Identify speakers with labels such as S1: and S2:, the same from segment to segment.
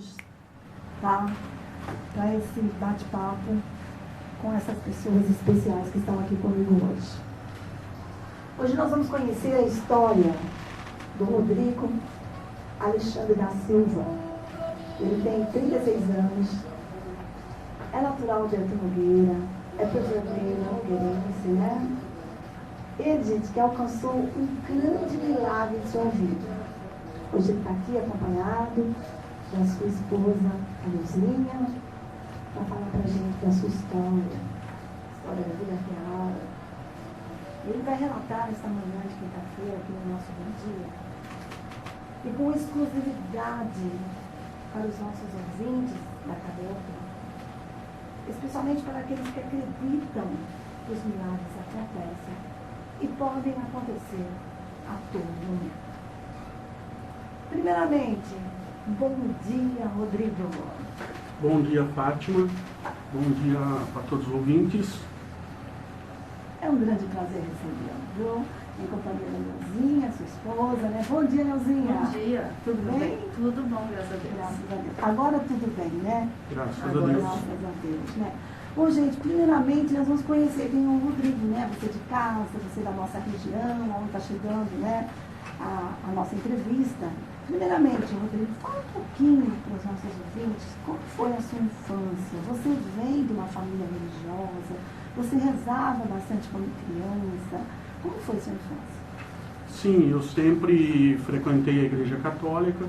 S1: convidados, tá? Para esse bate-papo com essas pessoas especiais que estão aqui comigo hoje. Hoje nós vamos conhecer a história do Rodrigo Alexandre da Silva. Ele tem 36 anos, é natural de Artur Nogueira, é pedreiro, nogueirense, né? Ele, gente, que alcançou um grande milagre de sua vida. Hoje ele está aqui acompanhado da sua esposa, a Luzinha, para falar para a gente da sua história da vida real. Ele vai relatar esta manhã de quinta-feira aqui no nosso Bom Dia, e com exclusividade para os nossos ouvintes da Cadeia, especialmente para aqueles que acreditam que os milagres acontecem e podem acontecer a todo momento. Primeiramente, bom dia, Rodrigo.
S2: Bom dia, Fátima. Bom dia para todos os ouvintes.
S1: É um grande prazer recebê-lo, viu? Em companhia da Neuzinha, sua esposa, né? Bom dia, Neuzinha.
S3: Bom dia.
S1: Tudo bem?
S3: Tudo bom, graças a Deus.
S1: Graças a Deus. Agora tudo bem, né?
S2: Graças a
S1: Agora,
S2: Deus.
S1: graças a Deus, né? Bom, gente, primeiramente nós vamos conhecer quem é o Rodrigo, né? Você de casa, você da nossa região, onde está chegando, né? A nossa entrevista. Primeiramente, Rodrigo, fala um pouquinho para os nossos ouvintes como foi a sua infância. Você vem de uma família religiosa, você rezava bastante quando criança. Como foi a sua infância?
S2: Sim, eu sempre frequentei a Igreja Católica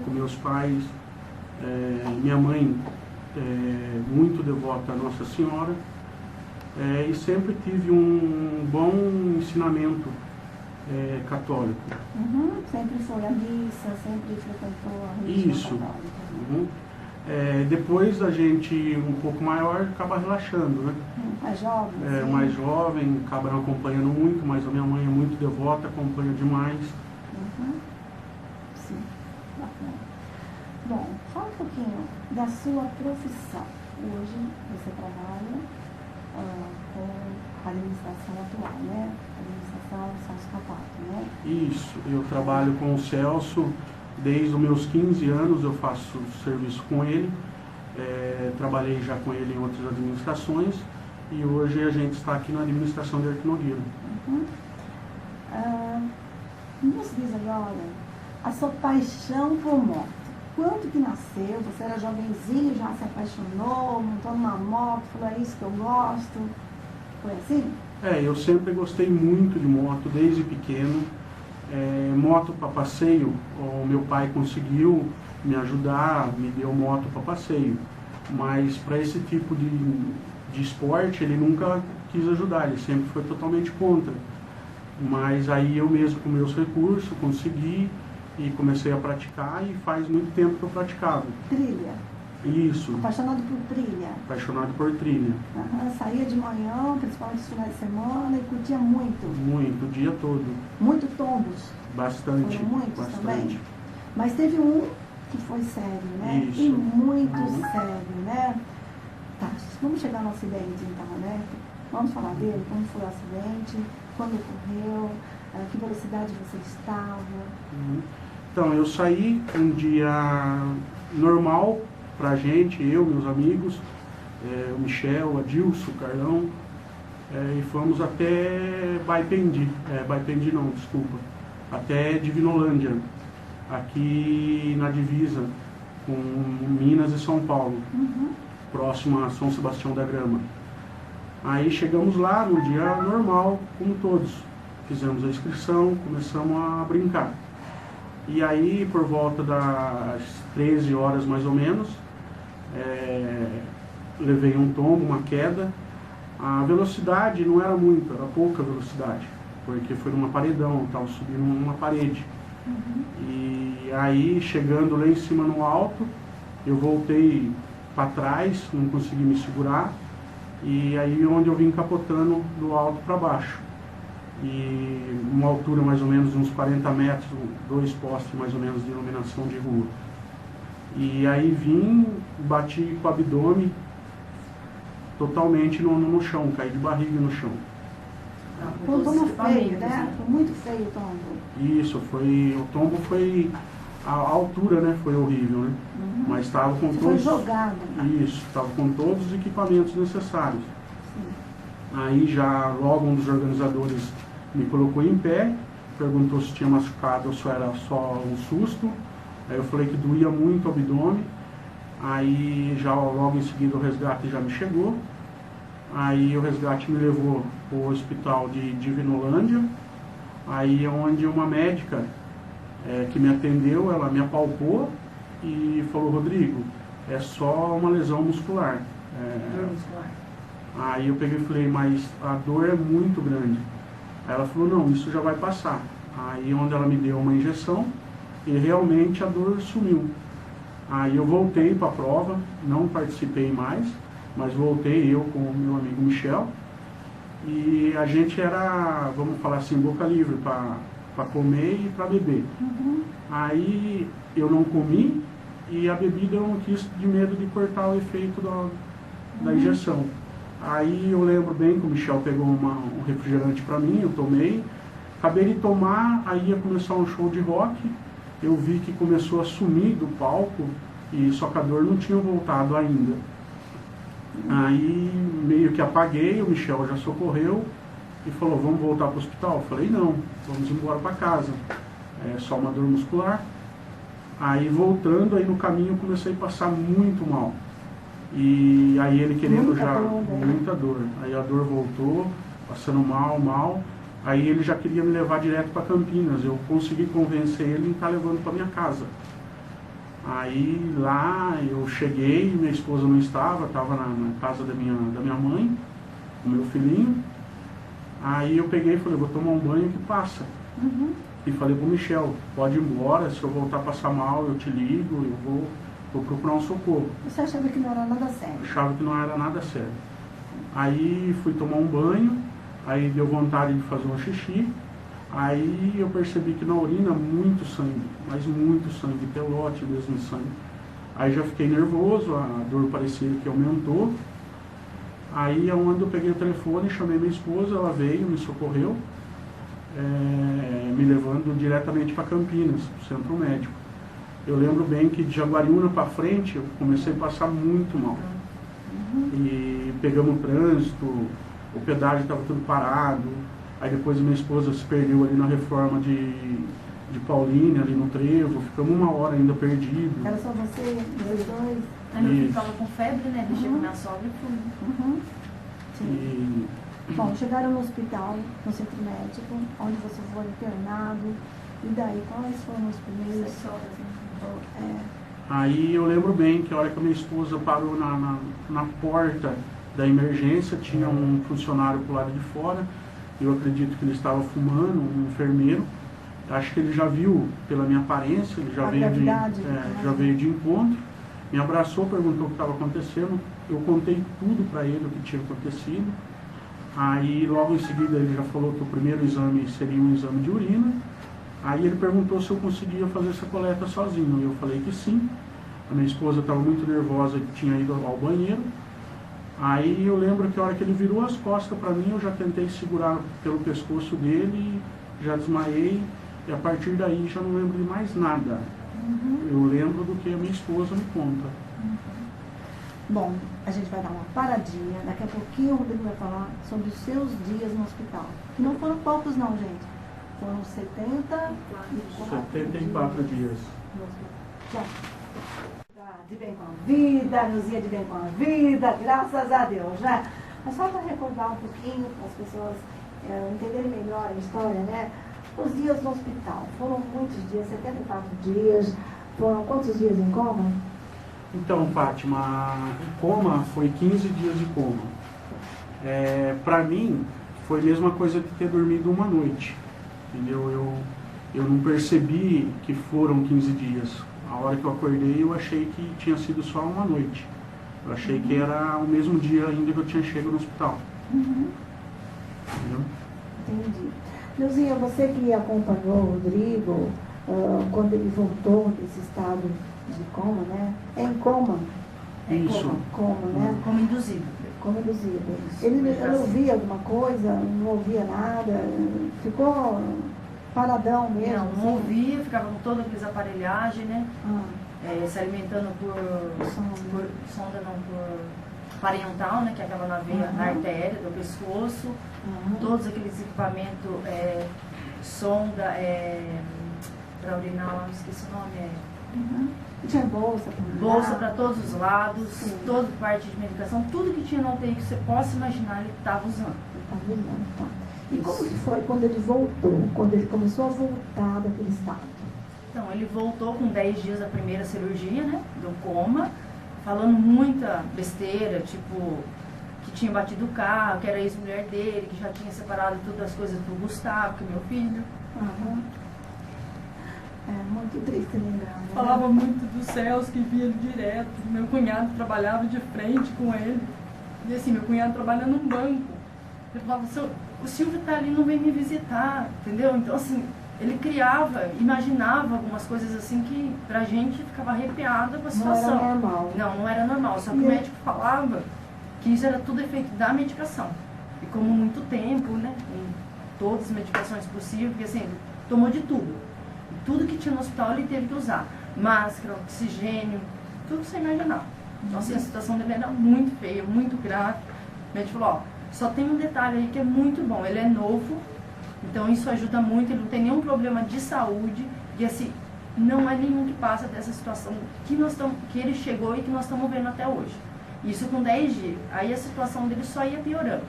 S2: com meus pais. Minha mãe muito devota a Nossa Senhora, e sempre tive um bom ensinamento católico.
S1: Sempre foi à missa, sempre frequentou a religião
S2: Isso.
S1: católica.
S2: Depois a gente, um pouco maior, acaba relaxando, né?
S1: Mais jovem? Sim.
S2: Mais jovem, acaba não acompanhando muito, mas a minha mãe é muito devota, acompanha demais.
S1: Sim, bacana. Bom, fala um pouquinho da sua profissão. Hoje você trabalha com a administração atual, né? Administração Celso Capato, né?
S2: Isso, eu trabalho com o Celso desde os meus 15 anos, eu faço serviço com ele. Trabalhei já com ele em outras administrações e hoje a gente está aqui na administração de Artur Nogueira.
S1: Nos diz agora a sua paixão por moto. Quando que nasceu? Você era jovenzinho, já se apaixonou, montou numa moto, falou, é isso que eu gosto? Foi assim?
S2: Eu sempre gostei muito de moto, desde pequeno. Moto para passeio, o meu pai conseguiu me ajudar, me deu moto para passeio. Mas para esse tipo de esporte, ele nunca quis ajudar, ele sempre foi totalmente contra. Mas aí eu mesmo, com meus recursos, consegui e comecei a praticar, e faz muito tempo que eu praticava.
S1: Trilha?
S2: Isso.
S1: Apaixonado por trilha?
S2: Apaixonado por trilha.
S1: Saía de manhã, principalmente nos finais de semana, e curtia muito?
S2: Muito, o dia todo.
S1: Muito tombos?
S2: Bastante.
S1: Foram muitos
S2: bastante.
S1: Também? Mas teve um que foi sério, né?
S2: Isso.
S1: E muito sério, né? Tá, vamos chegar no acidente então, né? Vamos falar dele, como foi o acidente, quando ocorreu, que velocidade você estava?
S2: Então, eu saí um dia normal pra gente, eu, meus amigos, o Michel, o Adilson, o Carlão, e fomos até Baipendi, até Divinolândia, aqui na divisa com Minas e São Paulo, próximo a São Sebastião da Grama. Aí chegamos lá no dia normal, como todos, fizemos a inscrição, começamos a brincar. E aí, por volta das 13 horas mais ou menos, levei um tombo, uma queda. A velocidade não era muito, era pouca velocidade, porque foi numa paredão, estava subindo numa parede. E aí, chegando lá em cima no alto, eu voltei para trás, não consegui me segurar, e aí onde eu vim capotando do alto para baixo. E uma altura mais ou menos de uns 40 metros, 2 postes mais ou menos de iluminação de rua. E aí vim, bati com o abdômen totalmente no chão, caí de barriga no chão.
S1: Foi um tombo feio, né? Foi muito feio o tombo.
S2: Isso, o tombo foi a altura, né, foi horrível, né? Mas estava com
S1: Você
S2: todos...
S1: foi jogado.
S2: Isso, estava com todos os equipamentos necessários.
S1: Sim.
S2: Aí já logo um dos organizadores me colocou em pé, perguntou se tinha machucado ou se era só um susto. Aí eu falei que doía muito o abdômen. Aí já logo em seguida o resgate já me chegou. Aí o resgate me levou para o hospital de Divinolândia. Aí é onde uma médica que me atendeu, ela me apalpou e falou: Rodrigo, é só uma lesão muscular. Aí eu peguei e falei: mas a dor é muito grande. Aí ela falou: não, isso já vai passar. Aí onde ela me deu uma injeção e realmente a dor sumiu. Aí eu voltei para a prova, não participei mais, mas voltei eu com o meu amigo Michel. E a gente era, vamos falar assim, boca livre para comer e para beber. Aí eu não comi e a bebida eu não quis, de medo de cortar o efeito da injeção. Aí eu lembro bem que o Michel pegou um refrigerante para mim, eu tomei. Acabei de tomar, aí ia começar um show de rock. Eu vi que começou a sumir do palco e só que a dor não tinha voltado ainda. Aí meio que apaguei, o Michel já socorreu e falou: vamos voltar para o hospital? Eu falei: não, vamos embora para casa, é só uma dor muscular. Aí voltando, aí no caminho eu comecei a passar muito mal. E aí ele querendo muita dor. Aí a dor voltou, passando mal. Aí ele já queria me levar direto para Campinas. Eu consegui convencer ele em estar levando para minha casa. Aí lá eu cheguei, minha esposa não estava na casa da minha mãe, com meu filhinho. Aí eu peguei e falei: vou tomar um banho que passa. E falei pro Michel: pode ir embora, se eu voltar a passar mal eu te ligo, eu vou procurar um socorro.
S1: Você achava que não era nada sério?
S2: Achava que não era nada sério. Aí fui tomar um banho, aí deu vontade de fazer um xixi. Aí eu percebi que na urina muito sangue, mas muito sangue, pelote mesmo de sangue. Aí já fiquei nervoso, a dor parecia que aumentou. Aí é onde eu peguei o telefone, chamei minha esposa, ela veio, me socorreu, me levando diretamente para Campinas, para o centro médico. Eu lembro bem que de Jaguariúna para frente eu comecei a passar muito mal. E pegamos o trânsito, o pedágio estava tudo parado. Aí depois minha esposa se perdeu ali na reforma de Paulínia, ali no Trevo. Ficamos uma hora ainda perdidos.
S1: Era só você, os dois?
S3: Aí meu filho estava com febre, né? Deixei com minha sogra e fui.
S1: Sim. Bom, chegaram no hospital, no centro médico, onde você foi internado. E daí, quais foram os primeiros?
S3: 6 horas.
S2: Aí eu lembro bem que a hora que a minha esposa parou na porta da emergência, tinha um funcionário pro lado de fora. Eu acredito que ele estava fumando, um enfermeiro. Acho que ele já viu pela minha aparência, ele já veio de encontro. Me abraçou, perguntou o que estava acontecendo. Eu contei tudo para ele, o que tinha acontecido. Aí logo em seguida ele já falou que o primeiro exame seria um exame de urina. Aí ele perguntou se eu conseguia fazer essa coleta sozinho. Eu falei que sim. A minha esposa estava muito nervosa, que tinha ido ao banheiro. Aí eu lembro que a hora que ele virou as costas para mim, eu já tentei segurar pelo pescoço dele, já desmaiei, e a partir daí já não lembro de mais nada. Eu lembro do que a minha esposa me conta.
S1: Bom, a gente vai dar uma paradinha, daqui a pouquinho o Rodrigo vai falar sobre os seus dias no hospital. Que não foram poucos não, gente. Foram
S2: 74 dias.
S1: Tchau. De bem com a vida, nos ia de bem com a vida, graças a Deus, né? Mas só para recordar um pouquinho, para as pessoas entenderem melhor a história, né? Os dias no hospital, foram muitos dias, 74 dias, foram quantos dias em coma?
S2: Então, Fátima, em coma foi 15 dias de coma. Para mim, foi a mesma coisa que ter dormido uma noite, entendeu? Eu não percebi que foram 15 dias. A hora que eu acordei, eu achei que tinha sido só uma noite. Eu achei que era o mesmo dia ainda que eu tinha chegado no hospital. Entendeu?
S1: Entendi. Neuzinha, você que acompanhou o Rodrigo quando ele voltou desse estado de coma, né? É em coma?
S2: Isso.
S1: Coma, né?
S3: Como induzido.
S1: Como induzido. Ele não ouvia alguma coisa, não ouvia nada, ficou Paradão mesmo?
S3: Não, não ouvia, ficava com toda aqueles aparelhagem, né? Se alimentando por sonda não, por parental, né? Que acaba na veia, na artéria do pescoço. Todos aqueles equipamentos, sonda, para urinar, esqueci o nome,
S1: Tinha bolsa para
S3: bolsa para todos os lados, toda parte de medicação, tudo que tinha na UTI que você possa imaginar, ele estava usando.
S1: E como que foi quando ele voltou, quando ele começou a voltar daquele estado?
S3: Então, ele voltou com 10 dias da primeira cirurgia, né, do coma, falando muita besteira, tipo, que tinha batido o carro, que era ex-mulher dele, que já tinha separado todas as coisas do Gustavo, que é meu filho.
S1: É muito triste lembrar, né?
S3: Falava muito dos céus, que via ele direto. Meu cunhado trabalhava de frente com ele. E assim, meu cunhado trabalha num banco. Ele falava, o Silvio tá ali, não vem me visitar, entendeu? Então assim, ele criava, imaginava algumas coisas assim que pra gente ficava arrepiada com a situação.
S1: Não era normal.
S3: Não era normal. Só que o médico falava que isso era tudo efeito da medicação. E como muito tempo, né, com todas as medicações possíveis, porque assim, ele tomou de tudo. Tudo que tinha no hospital ele teve que usar. Máscara, oxigênio, tudo sem imaginar. Então assim, a situação dele era muito feia, muito grave. O médico falou, só tem um detalhe aí que é muito bom, ele é novo, então isso ajuda muito, ele não tem nenhum problema de saúde, e assim, não é nenhum que passa dessa situação que ele chegou e que nós estamos vendo até hoje. Isso com 10 dias. Aí a situação dele só ia piorando.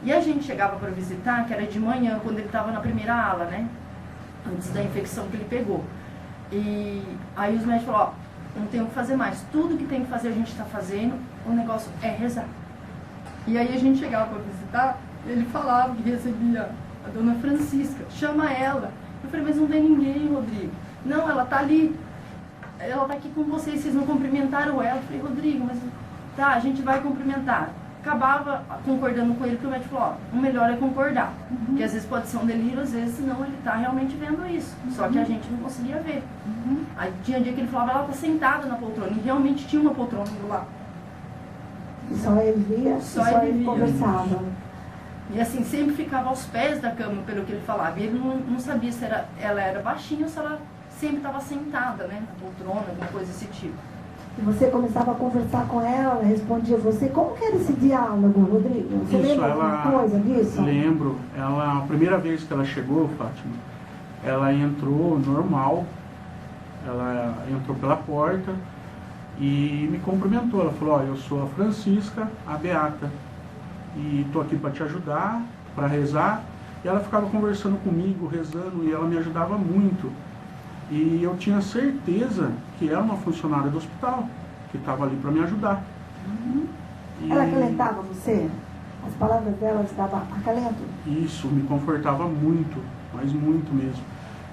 S3: E a gente chegava para visitar, que era de manhã, quando ele estava na primeira ala, né? Antes da infecção que ele pegou. E aí os médicos falaram, não tem o que fazer mais. Tudo que tem que fazer a gente está fazendo, o negócio é rezar. E aí a gente chegava para visitar, ele falava que recebia a dona Francisca, chama ela. Eu falei, mas não tem ninguém, Rodrigo. Não, ela tá ali, ela tá aqui com vocês não cumprimentaram ela. Eu falei, Rodrigo, mas tá, a gente vai cumprimentar. Acabava concordando com ele, porque o médico falou, o melhor é concordar. Porque às vezes pode ser um delírio, às vezes não, ele tá realmente vendo isso. Só que a gente não conseguia ver. Aí tinha dia que ele falava, ela tá sentada na poltrona, e realmente tinha uma poltrona do lado.
S1: E só ele via,
S3: só ele via.
S1: Conversava.
S3: E assim, sempre ficava aos pés da cama, pelo que ele falava. E ele não sabia se ela era baixinha ou se ela sempre estava sentada, né, na poltrona, alguma coisa desse tipo.
S1: E você começava a conversar com ela respondia você. Como que era esse diálogo, Rodrigo? Você lembra alguma coisa disso?
S2: Lembro. A primeira vez que ela chegou, Fátima, ela entrou normal, ela entrou pela porta e me cumprimentou. Ela falou, eu sou a Francisca, a Beata, e estou aqui para te ajudar, para rezar. E ela ficava conversando comigo, rezando, e ela me ajudava muito. E eu tinha certeza que era uma funcionária do hospital, que estava ali para me ajudar.
S1: Ela acalentava você? As palavras dela te davam acalento?
S2: Isso, me confortava muito, mas muito mesmo.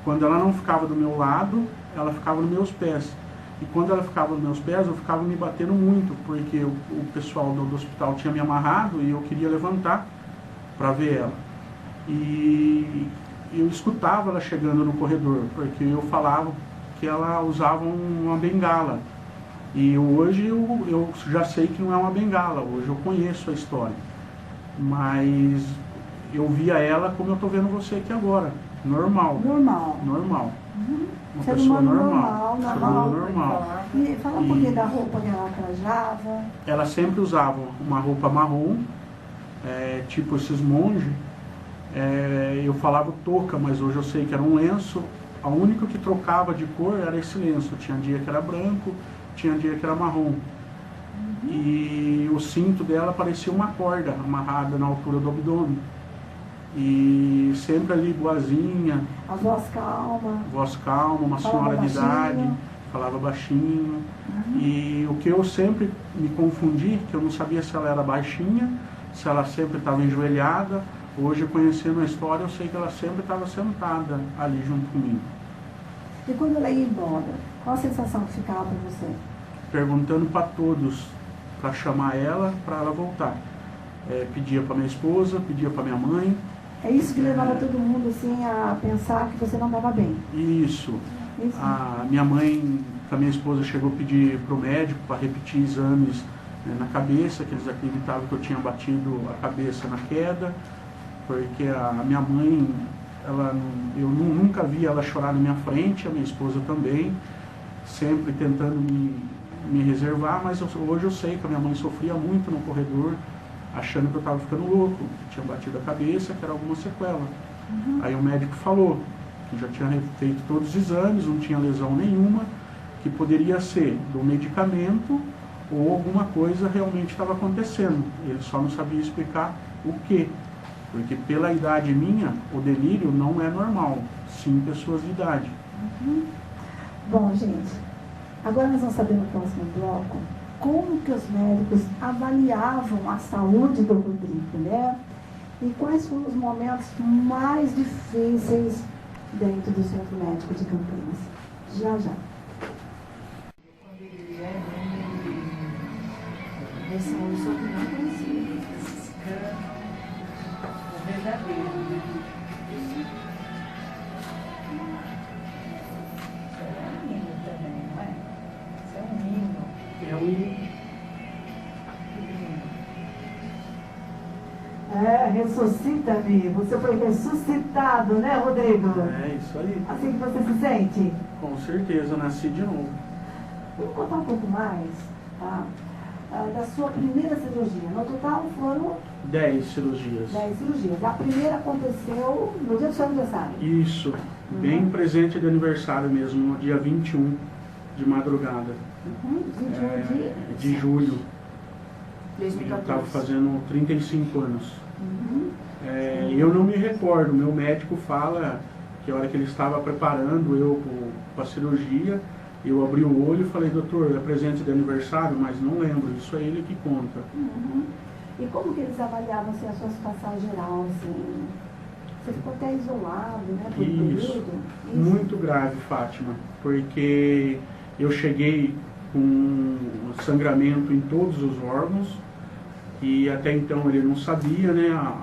S2: Quando ela não ficava do meu lado, ela ficava nos meus pés. E quando ela ficava nos meus pés, eu ficava me batendo muito, porque o pessoal do hospital tinha me amarrado e eu queria levantar para ver ela. E eu escutava ela chegando no corredor, porque eu falava que ela usava uma bengala. E hoje eu já sei que não é uma bengala, hoje eu conheço a história. Mas eu via ela como eu estou vendo você aqui agora, normal.
S1: Normal.
S2: Normal. Uma
S1: Ser
S2: pessoa
S1: humano
S2: normal.
S1: normal. E fala um pouquinho da roupa que ela trajava.
S2: Ela sempre usava uma roupa marrom, tipo esses monges. Eu falava touca, mas hoje eu sei que era um lenço. A única que trocava de cor era esse lenço. Tinha dia que era branco, tinha dia que era marrom. E o cinto dela parecia uma corda amarrada na altura do abdômen. E sempre ali boazinha.
S1: A voz calma.
S2: Voz calma, uma senhora de idade, falava baixinho. E o que eu sempre me confundi, que eu não sabia se ela era baixinha, se ela sempre estava enjoelhada. Hoje, conhecendo a história, eu sei que ela sempre estava sentada ali junto comigo.
S1: E quando ela ia embora, qual a sensação que ficava para você?
S2: Perguntando para todos, para chamar ela, para ela voltar. Pedia para minha esposa, pedia para minha mãe.
S1: É isso que levava todo mundo assim, a pensar que você não estava bem?
S2: Isso. A minha mãe, a minha esposa, chegou a pedir para o médico para repetir exames na cabeça, que eles acreditavam que eu tinha batido a cabeça na queda. Porque a minha mãe, eu nunca vi ela chorar na minha frente, a minha esposa também, sempre tentando me reservar, mas hoje eu sei que a minha mãe sofria muito no corredor, achando que eu estava ficando louco, que tinha batido a cabeça, que era alguma sequela. Aí o médico falou que já tinha feito todos os exames, não tinha lesão nenhuma, que poderia ser do medicamento ou alguma coisa realmente estava acontecendo. Ele só não sabia explicar o que. Porque pela idade minha, o delírio não é normal, sim pessoas de idade.
S1: Bom, gente, agora nós vamos saber no próximo bloco como que os médicos avaliavam a saúde do Rodrigo, né? E quais foram os momentos mais difíceis dentro do Centro Médico de Campinas. Já, já.
S3: Quando ele é desse mundo só que não conhecia. O verdadeiro. Você é um menino também, não é? Você é um menino.
S2: É um menino.
S1: Ressuscita-me. Você foi ressuscitado, né, Rodrigo?
S2: É isso aí.
S1: Assim que você se sente?
S2: Com certeza, nasci de novo.
S1: Vamos contar um pouco mais, tá? Da sua primeira cirurgia. No total foram
S2: 10 cirurgias.
S1: 10 cirurgias. A primeira aconteceu no dia do seu aniversário.
S2: Isso, bem presente de aniversário mesmo, no dia 21 de madrugada.
S1: 21
S2: de julho.
S3: 2014.
S2: Eu estava fazendo 35 anos. Eu não me recordo, meu médico fala que a hora que ele estava preparando eu para a cirurgia, eu abri o olho e falei, doutor, é presente de aniversário, mas não lembro, isso é ele que conta.
S1: E como que eles avaliavam assim, a sua situação geral? Assim? Você ficou até isolado, né? Por um
S2: Isso,
S1: período?
S2: muito grave, Fátima, porque eu cheguei com sangramento em todos os órgãos e até então ele não sabia, né,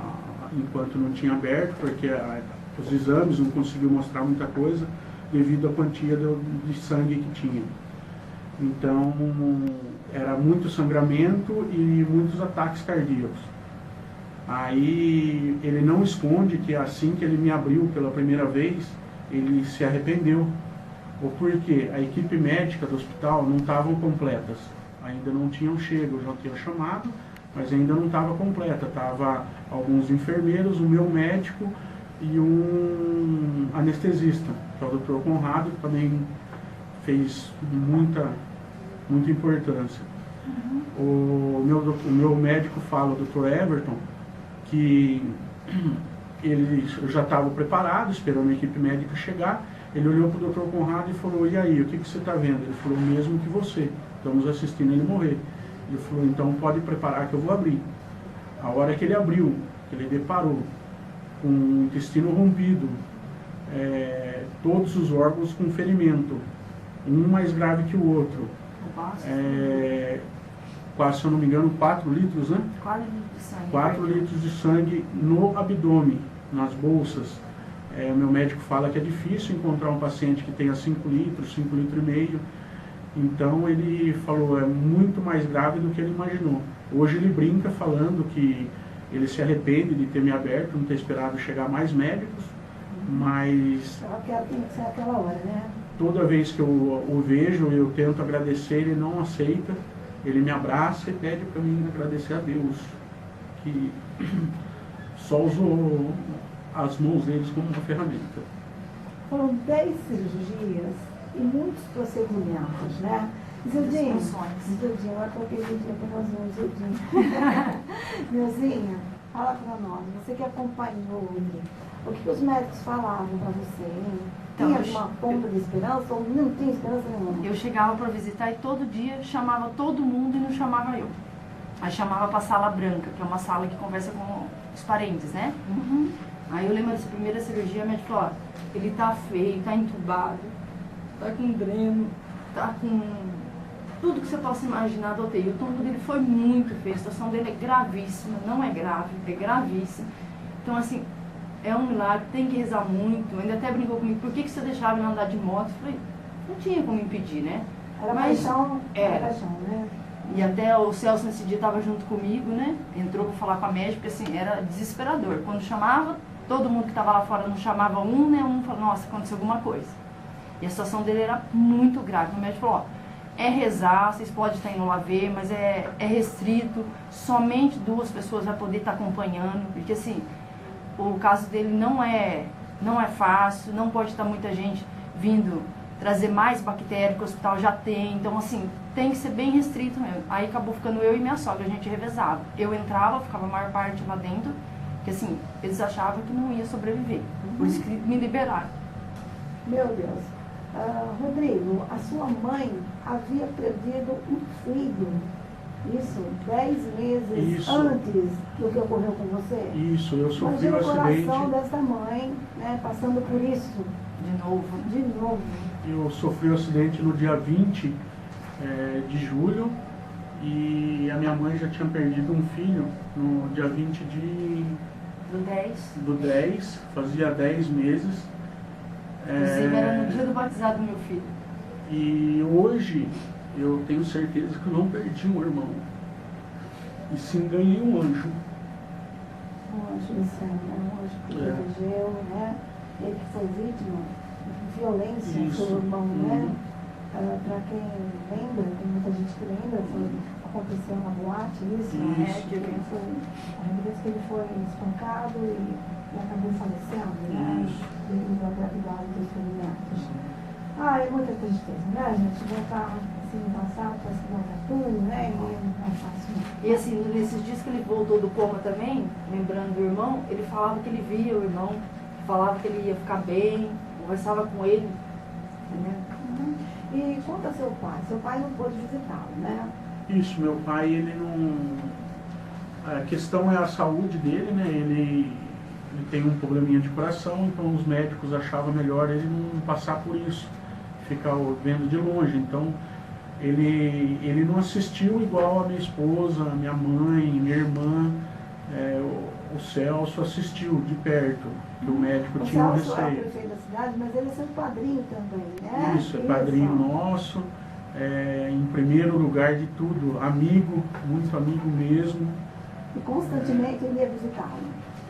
S2: enquanto não tinha aberto, porque os exames não conseguiu mostrar muita coisa devido à quantia de sangue que tinha. Então, era muito sangramento e muitos ataques cardíacos. Aí, ele não esconde que assim que ele me abriu pela primeira vez, ele se arrependeu. O porquê? A equipe médica do hospital não estavam completas. Ainda não tinham chego, eu já tinha chamado, mas ainda não estava completa. Tava alguns enfermeiros, o meu médico e um anestesista, que é o Dr. Conrado, que também fez muita importância. O meu médico fala, o Dr. Everton, que eu já estava preparado, esperando a equipe médica chegar. Ele olhou para o Dr. Conrado e falou, e aí, o que você está vendo? Ele falou, o mesmo que você, estamos assistindo ele morrer. Ele falou, então pode preparar que eu vou abrir. A hora que ele abriu, que ele deparou com o intestino rompido, todos os órgãos com ferimento, um mais grave que o outro. Quase, se eu não me engano, 4 litros, né?
S3: 4 litros de sangue.
S2: 4 litros de sangue no abdômen, nas bolsas. Meu médico fala que é difícil encontrar um paciente que tenha 5 litros, 5 litros e meio. Então ele falou, é muito mais grave do que ele imaginou. Hoje ele brinca falando que ele se arrepende de ter me aberto, não ter esperado chegar mais médicos, mas
S1: Tem que ser aquela hora, né?
S2: toda vez que eu o vejo, eu tento agradecer, ele não aceita, ele me abraça e pede para mim agradecer a Deus, que só usou as mãos deles como uma ferramenta.
S1: Foram 10 cirurgias e muitos procedimentos, né? Zildinho, eu coloquei Zildinho para nós um Zildinho. Milzinha, fala para nós, você que acompanhou ele, o que os médicos falavam para você, hein?
S3: Então,
S1: Tinha alguma ponta de esperança ou não tinha esperança nenhuma?
S3: Eu chegava para visitar e todo dia chamava todo mundo e não chamava eu. Aí chamava para a sala branca, que é uma sala que conversa com os parentes, né? Aí eu lembro dessa primeira cirurgia, a médica falou, ó, ele tá feio, tá entubado, tá com dreno, tá com tudo que você possa imaginar do UTI. O tombo dele foi muito feio, a situação dele é gravíssima, não é grave, é gravíssima. Então, assim, é um milagre, tem que rezar muito. Ainda até brincou comigo, por que você deixava ele andar de moto? Eu falei, não tinha como impedir, né?
S1: Era
S3: Mas
S1: paixão,
S3: era.
S1: era paixão, né?
S3: E até o Celso nesse dia estava junto comigo, né? Entrou para falar com a médica, porque assim, era desesperador. Quando chamava, todo mundo que estava lá fora não chamava um, né? Um falou, nossa, aconteceu alguma coisa. E a situação dele era muito grave. O médico falou, ó, é rezar, vocês podem estar indo lá ver, mas é restrito, somente 2 pessoas vão poder estar acompanhando, porque assim, o caso dele não é fácil, não pode estar muita gente vindo trazer mais bactéria que o hospital já tem, então assim, tem que ser bem restrito mesmo. Aí acabou ficando eu e minha sogra, a gente revezava. Eu entrava, ficava a maior parte lá dentro, porque assim, eles achavam que não ia sobreviver, por isso que me liberaram.
S1: Meu Deus. Rodrigo, a sua mãe havia perdido um filho, isso, 10 meses antes do que ocorreu com você?
S2: Isso, eu sofri um acidente.
S1: Imagina o coração dessa mãe, né, passando por isso. De novo.
S2: Eu sofri um acidente no dia 20 de julho e a minha mãe já tinha perdido um filho no dia 20 do 10, fazia 10 meses.
S3: Inclusive era no dia do batizado do meu filho.
S2: E hoje eu tenho certeza que eu não perdi um irmão, e sim ganhei um anjo.
S1: Um anjo do céu, um anjo que protegeu, né? Ele que foi vítima de violência, seu irmão, né? Para quem lembra, tem muita gente que lembra, aconteceu na boate, isso, que ele foi espancado e acabou falecendo, né? Devido à gravidade dos feriados. É muita tristeza, né, gente? Voltar assim no passado, parece que volta tudo, né? E não é fácil.
S3: E assim, nesses dias que ele voltou do coma também, lembrando do irmão, ele falava que ele via o irmão, falava que ele ia ficar bem, conversava com ele, entendeu?
S1: E quanto a seu pai não pôde visitá-lo, né?
S2: Isso, meu pai, ele não... A questão é a saúde dele, né? Ele tem um probleminha de coração, então os médicos achavam melhor ele não passar por isso, ficar vendo de longe. Então, ele não assistiu igual a minha esposa, a minha mãe, minha irmã, o Celso assistiu de perto, que o médico tinha um receio. O Celso é o
S1: prefeito da cidade, mas ele é seu padrinho também, né?
S2: Isso, é padrinho nosso, em primeiro lugar de tudo, amigo, muito amigo mesmo.
S1: E constantemente ele ia visitá-lo?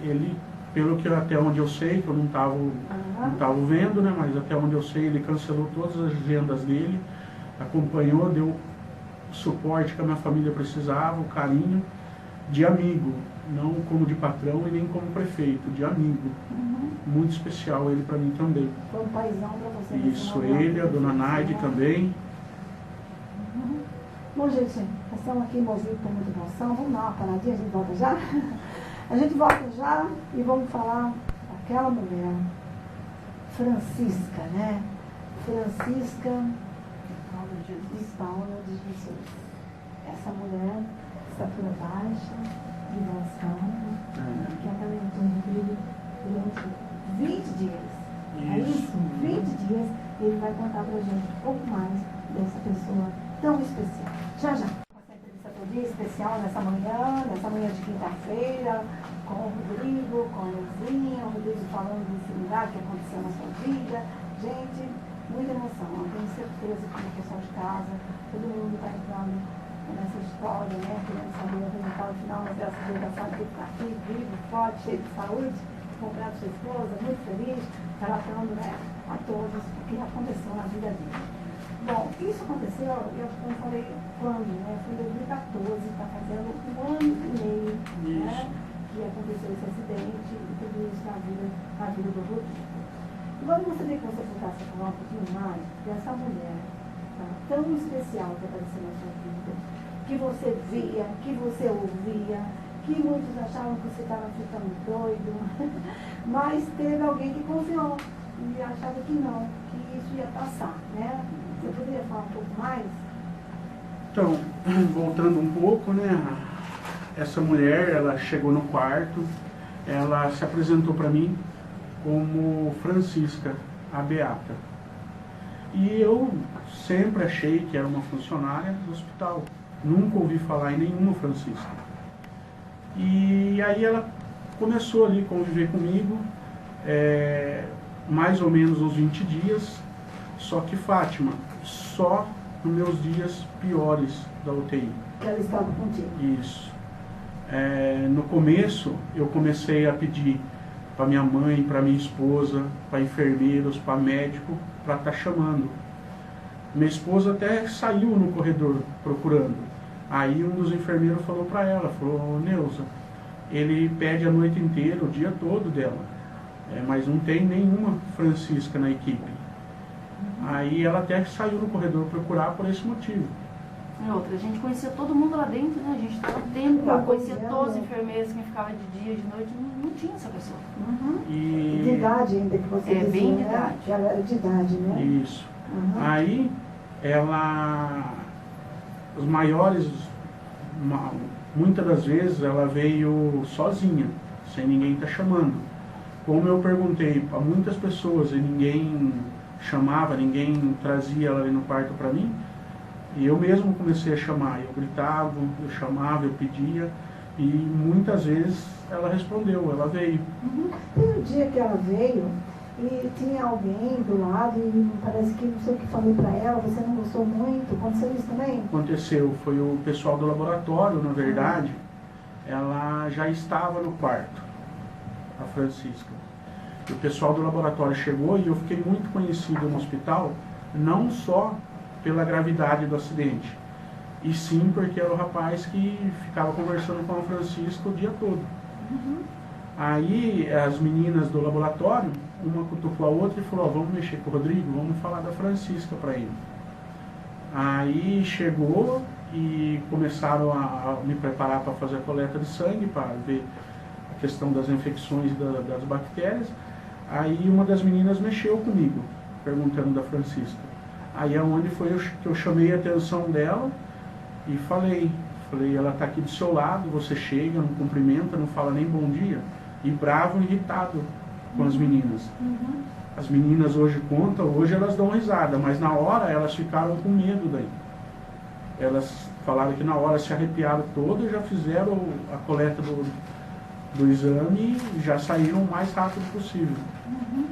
S2: Ele, pelo que até onde eu sei, que eu não estava vendo, né, mas até onde eu sei, ele cancelou todas as agendas dele, acompanhou, deu o suporte que a minha família precisava, o carinho de amigo, não como de patrão e nem como prefeito, de amigo. Muito especial ele para mim também.
S1: Foi um paizão para você?
S2: Isso, ele, a dona Naide também.
S1: Bom, gente, nós estamos aqui movidos por muita emoção. Vamos dar uma paradinha, a gente volta já? A gente volta já e vamos falar daquela mulher, Francisca, né? Francisca de Paula de Jesus. Essa mulher, estatura baixa, de devoção, que acalentou o Rodrigo durante 20 dias. É isso? 20 dias. Ele vai contar pra gente um pouco mais dessa pessoa tão especial. Já, já. Essa entrevista todo dia especial nessa manhã de quinta-feira, com o Rodrigo, com a Lezinha, o Rodrigo falando desse lugar que aconteceu na sua vida. Gente, muita emoção. Eu tenho certeza que o pessoal de casa, todo mundo está entrando nessa história, né? Querendo saber o resultado final, mas graças a Deus já sabe que ele está aqui, vivo, forte, cheio de saúde, comprando sua esposa, muito feliz, relatando, né, a todos o que aconteceu na vida dele. Bom, isso aconteceu, eu falei quando, né? Foi em 2014, está fazendo 1 ano e meio, né? Que aconteceu esse acidente e tudo isso na vida do Rodrigo. Agora eu gostaria que você voltasse a falar um pouquinho mais dessa mulher, tá, tão especial que apareceu na sua vida, que você via, que você ouvia, que muitos achavam que você estava ficando doido, mas teve alguém que confiou e achava que não, que isso ia passar, né? Você poderia falar um pouco mais?
S2: Então, voltando um pouco, né? Essa mulher, ela chegou no quarto, ela se apresentou para mim como Francisca, a Beata. E eu sempre achei que era uma funcionária do hospital. Nunca ouvi falar em nenhuma Francisca. E aí ela começou ali a conviver comigo, mais ou menos uns 20 dias. Só que Fátima, só nos meus dias piores da UTI.
S1: Que ela estava contigo.
S2: Isso. No começo, eu comecei a pedir para minha mãe, para minha esposa, para enfermeiros, para médico, para estar chamando. Minha esposa até saiu no corredor procurando. Aí um dos enfermeiros falou para ela, falou: Neuza, ele pede a noite inteira, o dia todo dela, mas não tem nenhuma Francisca na equipe. Aí ela até saiu no corredor procurar por esse motivo.
S3: E outra, a gente conhecia todo mundo lá dentro, né? A gente estava dentro, conhecia todos os enfermeiros, quem ficava de dia, de noite, não tinha essa pessoa.
S1: E de idade ainda que você dizia,
S3: bem de
S1: né?
S3: idade.
S1: Que ela era de idade, né?
S2: Isso. Aí os maiores, muitas das vezes ela veio sozinha, sem ninguém estar chamando. Como eu perguntei para muitas pessoas e ninguém chamava, ninguém trazia ela ali no quarto para mim, e eu mesmo comecei a chamar. Eu gritava, eu chamava, eu pedia, e muitas vezes ela respondeu, ela veio.
S1: Tem um dia que ela veio e tinha alguém do lado e parece que não sei o que falei para ela, você não gostou muito. Aconteceu isso também?
S2: Aconteceu, foi o pessoal do laboratório, na verdade. Ela já estava no quarto, a Francisca. E o pessoal do laboratório chegou e eu fiquei muito conhecido no hospital, não só pela gravidade do acidente, e sim porque era o rapaz que ficava conversando com a Francisca o dia todo. Aí as meninas do laboratório, uma cutucou a outra e falou: vamos mexer com o Rodrigo, vamos falar da Francisca para ele. Aí chegou e começaram a me preparar para fazer a coleta de sangue, para ver a questão das infecções das bactérias. Aí uma das meninas mexeu comigo, perguntando da Francisca. Aí é onde foi que eu chamei a atenção dela e falei, ela está aqui do seu lado, você chega, não cumprimenta, não fala nem bom dia, e bravo, irritado com as meninas. As meninas hoje contam, hoje elas dão risada, mas na hora elas ficaram com medo daí. Elas falaram que na hora se arrepiaram todas, já fizeram a coleta do exame e já saíram o mais rápido possível.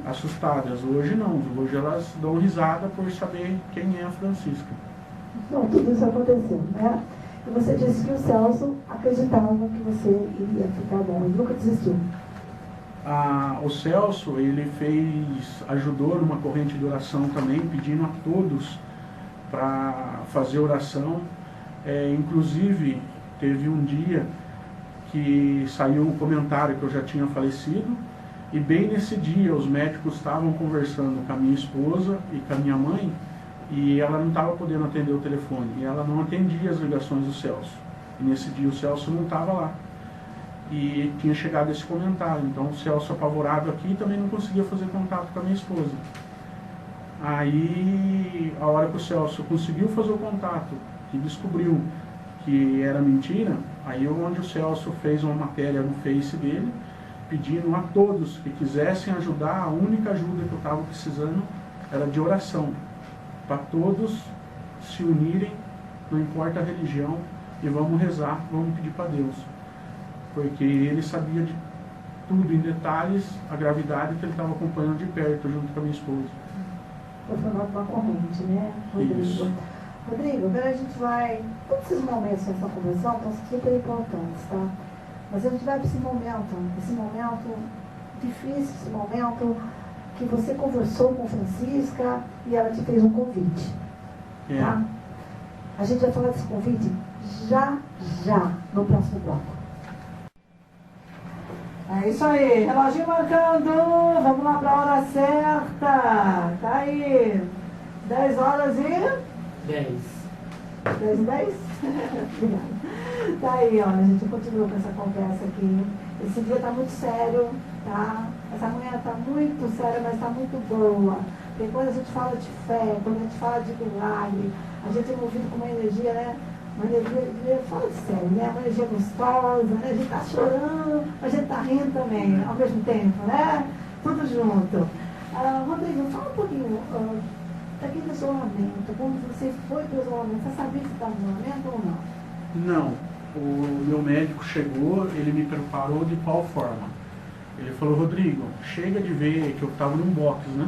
S2: Assustadas. Hoje não, hoje elas dão risada por saber quem é a Francisca.
S1: Bom, tudo isso aconteceu, né? E você disse que o Celso acreditava que você iria ficar bom, ele nunca desistiu.
S2: O Celso, ele ajudou numa corrente de oração também, pedindo a todos para fazer oração. Inclusive, teve um dia que saiu um comentário que eu já tinha falecido, e bem nesse dia os médicos estavam conversando com a minha esposa e com a minha mãe, e ela não estava podendo atender o telefone, e ela não atendia as ligações do Celso. E nesse dia o Celso não estava lá. E tinha chegado esse comentário, então o Celso, apavorado aqui, também não conseguia fazer contato com a minha esposa. Aí, a hora que o Celso conseguiu fazer o contato e descobriu que era mentira, aí onde o Celso fez uma matéria no Face dele, pedindo a todos que quisessem ajudar. A única ajuda que eu estava precisando era de oração, para todos se unirem, não importa a religião, e vamos rezar, vamos pedir para Deus. Porque ele sabia de tudo em detalhes, a gravidade que ele estava acompanhando de perto, junto com a minha esposa.
S1: Foi formado uma corrente, né, Rodrigo?
S2: Isso.
S1: Rodrigo, agora a gente vai... Todos esses momentos dessa conversão estão super importantes, tá? Mas a gente vai para esse momento difícil, esse momento que você conversou com Francisca e ela te fez um convite, tá? A gente vai falar desse convite já no próximo bloco. É isso aí, reloginho marcando, vamos lá para a hora certa, tá aí, 10 horas e... 10 e 10? Obrigada. Tá aí, ó, a gente continua com essa conversa aqui, esse dia tá muito sério, tá? Essa manhã tá muito séria, mas tá muito boa, porque quando a gente fala de fé, quando a gente fala de milagre, a gente é movido com uma energia, né? Uma energia, fala de sério, né? Uma energia gostosa, né? A gente tá chorando, a gente tá rindo também, ao mesmo tempo, né? Tudo junto. Rodrigo, fala um pouquinho daquele isolamento, como você foi para o isolamento, você sabia que estava no isolamento ou não?
S2: Não, o meu médico chegou, ele me preparou de qual forma? Ele falou: Rodrigo, chega de ver que eu estava num box, né?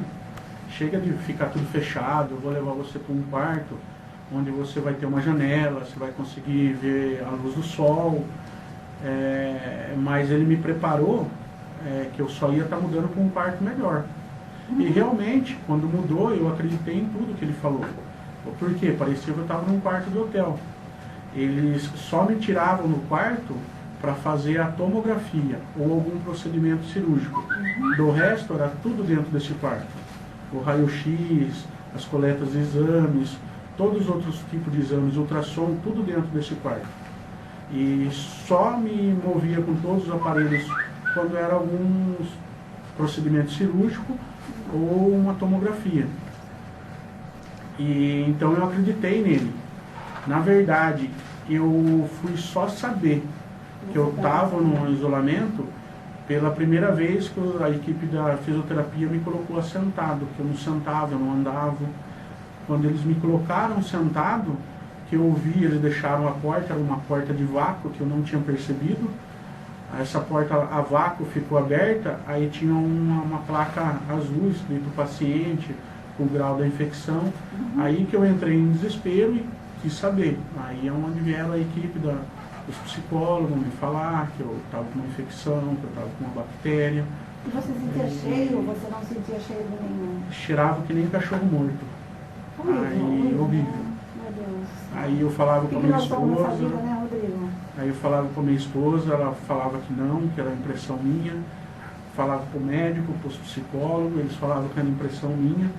S2: Chega de ficar tudo fechado, eu vou levar você para um quarto onde você vai ter uma janela, você vai conseguir ver a luz do sol, mas ele me preparou que eu só ia estar mudando para um quarto melhor. E realmente, quando mudou, eu acreditei em tudo que ele falou. Por quê? Parecia que eu estava num quarto de hotel. Eles só me tiravam no quarto para fazer a tomografia ou algum procedimento cirúrgico. Do resto, era tudo dentro desse quarto. O raio-x, as coletas de exames, todos os outros tipos de exames, ultrassom, tudo dentro desse quarto. E só me movia com todos os aparelhos quando era alguns procedimento cirúrgico ou uma tomografia. E então eu acreditei nele. Na verdade, eu fui só saber que eu estava no isolamento pela primeira vez que a equipe da fisioterapia me colocou assentado, que eu não sentava, eu não andava. Quando eles me colocaram sentado, que eu vi, eles deixaram a porta, era uma porta de vácuo que eu não tinha percebido. Essa porta a vácuo ficou aberta, aí tinha uma placa azul escrito paciente, com o grau da infecção. Aí que eu entrei em desespero e quis saber. Aí é onde vieram a equipe dos psicólogos me falar que eu estava com uma infecção, que eu estava com uma bactéria.
S1: E você sentia cheiro ou você não sentia cheiro nenhum?
S2: Cheirava que nem cachorro morto. Aí, horrível.
S1: Meu Deus.
S2: Aí eu falava com a minha esposa.
S1: Vida, né, Rodrigo?
S2: Aí eu falava com a minha esposa, ela falava que não, que era impressão minha. Falava com o médico, com os psicólogos, eles falavam que era impressão minha,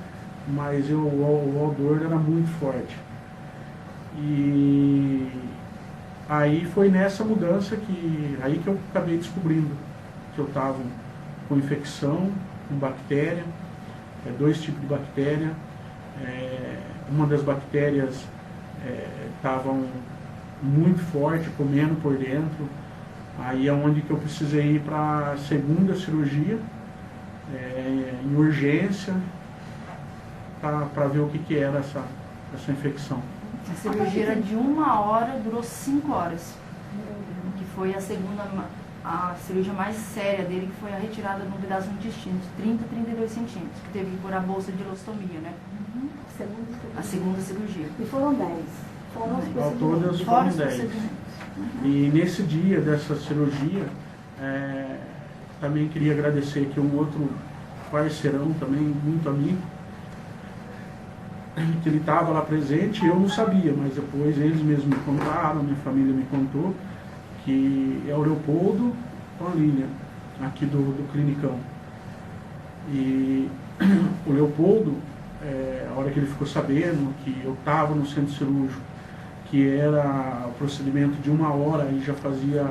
S2: mas o odor era muito forte. E aí foi nessa mudança aí que eu acabei descobrindo que eu estava com infecção, com bactéria, 2 tipos de bactéria. Uma das bactérias estavam muito forte, comendo por dentro. Aí é onde que eu precisei ir para a segunda cirurgia, em urgência, para ver o que era essa infecção.
S3: A cirurgia era de 1 hora, durou 5 horas. Que foi a cirurgia mais séria dele, que foi a retirada de um pedaço do intestino, de 30 a 32 centímetros, que teve que pôr a bolsa de ilostomia, né? A segunda cirurgia.
S1: E foram 10. Foram os
S2: Ao todas foram 10. E nesse dia dessa cirurgia, também queria agradecer aqui um outro parceirão, também muito amigo, que ele estava lá presente e eu não sabia, mas depois eles mesmos me contaram, minha família me contou, que é o Leopoldo com a Lilian, aqui do Clinicão. E o Leopoldo, a hora que ele ficou sabendo que eu estava no centro cirúrgico, que era o procedimento de 1 hora, e já fazia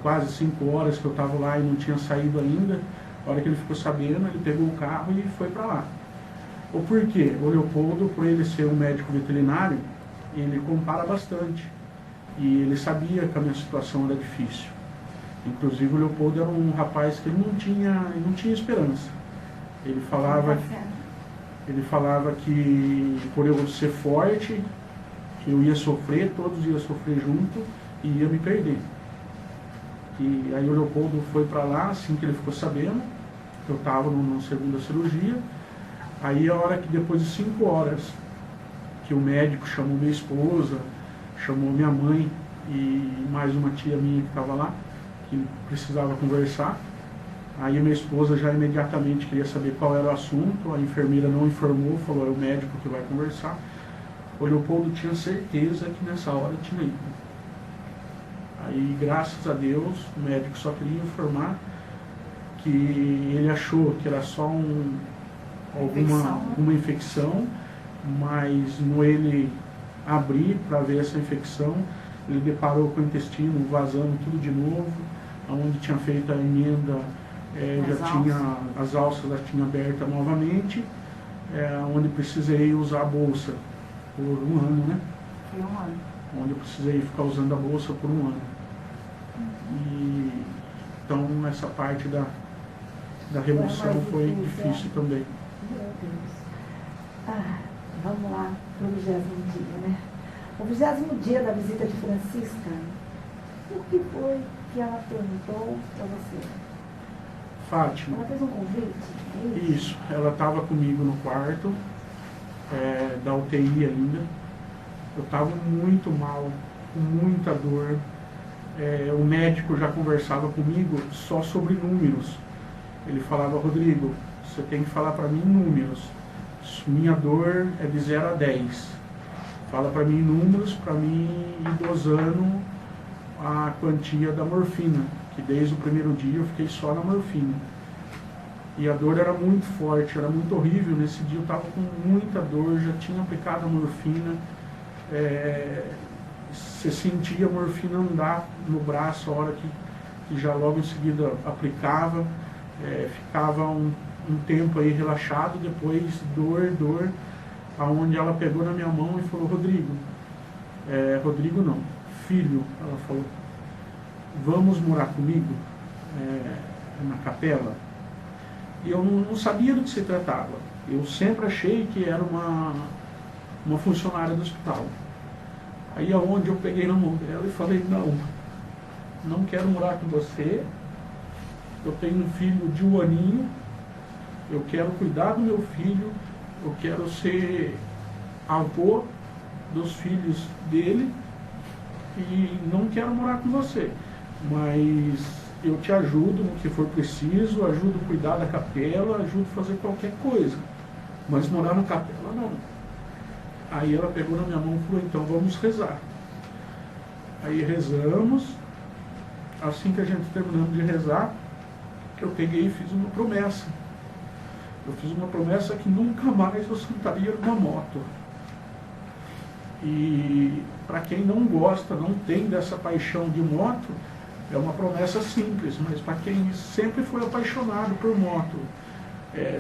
S2: quase 5 horas que eu estava lá e não tinha saído ainda, a hora que ele ficou sabendo, ele pegou o carro e foi para lá. O porquê? O Leopoldo, por ele ser um médico veterinário, ele compara bastante. E ele sabia que a minha situação era difícil. Inclusive o Leopoldo era um rapaz que ele não tinha esperança. Ele falava que por eu ser forte, eu ia sofrer, todos iam sofrer junto e ia me perder. E aí o Leopoldo foi para lá, assim que ele ficou sabendo, que eu estava numa segunda cirurgia. Aí a hora que depois de 5 horas, que o médico chamou minha esposa, chamou minha mãe e mais uma tia minha que estava lá, que precisava conversar. Aí a minha esposa já imediatamente queria saber qual era o assunto, a enfermeira não informou, falou, é o médico que vai conversar. O Leopoldo tinha certeza que nessa hora tinha ido. Aí, graças a Deus, o médico só queria informar que ele achou que era só alguma infecção, mas no ele abrir para ver essa infecção, ele deparou com o intestino vazando tudo de novo, onde tinha feito a emenda, as alças já tinham aberta novamente, onde precisei usar a bolsa por 1 ano, né?
S3: Foi 1 ano.
S2: Onde eu precisei ficar usando a bolsa por 1 ano. E, então essa parte da remoção foi difícil também.
S1: Meu Deus. Vamos lá para o 20º dia, né? O 20º dia da visita de Francisca, o que foi que ela perguntou para você?
S2: Fátima.
S1: Ela fez um convite?
S2: Isso, ela estava comigo no quarto, da UTI ainda. Eu estava muito mal, com muita dor. o médico já conversava comigo só sobre números. Ele falava: Rodrigo, você tem que falar para mim números. Minha dor é de 0 a 10. Fala para mim números, para mim ir dosando a quantia da morfina, que desde o primeiro dia eu fiquei só na morfina. E a dor era muito forte, era muito horrível. Nesse dia eu estava com muita dor, já tinha aplicado a morfina. Você sentia a morfina andar no braço a hora que já logo em seguida aplicava. Ficava um tempo aí relaxado, depois dor, aonde ela pegou na minha mão e falou: Rodrigo, Rodrigo não, filho, ela falou, vamos morar comigo na capela? E eu não sabia do que se tratava. Eu sempre achei que era uma funcionária do hospital. Aí aonde eu peguei na mão dela e falei: não quero morar com você, eu tenho um filho de 1 aninho, eu quero cuidar do meu filho, eu quero ser avô dos filhos dele e não quero morar com você, mas eu te ajudo no que for preciso, ajudo a cuidar da capela, ajudo a fazer qualquer coisa, mas morar na capela não. Aí ela pegou na minha mão e falou: então vamos rezar. Aí rezamos. Assim que a gente terminamos de rezar, eu peguei e fiz uma promessa. Eu fiz uma promessa que nunca mais eu sentaria numa moto. E para quem não gosta, não tem dessa paixão de moto, é uma promessa simples, mas para quem sempre foi apaixonado por moto,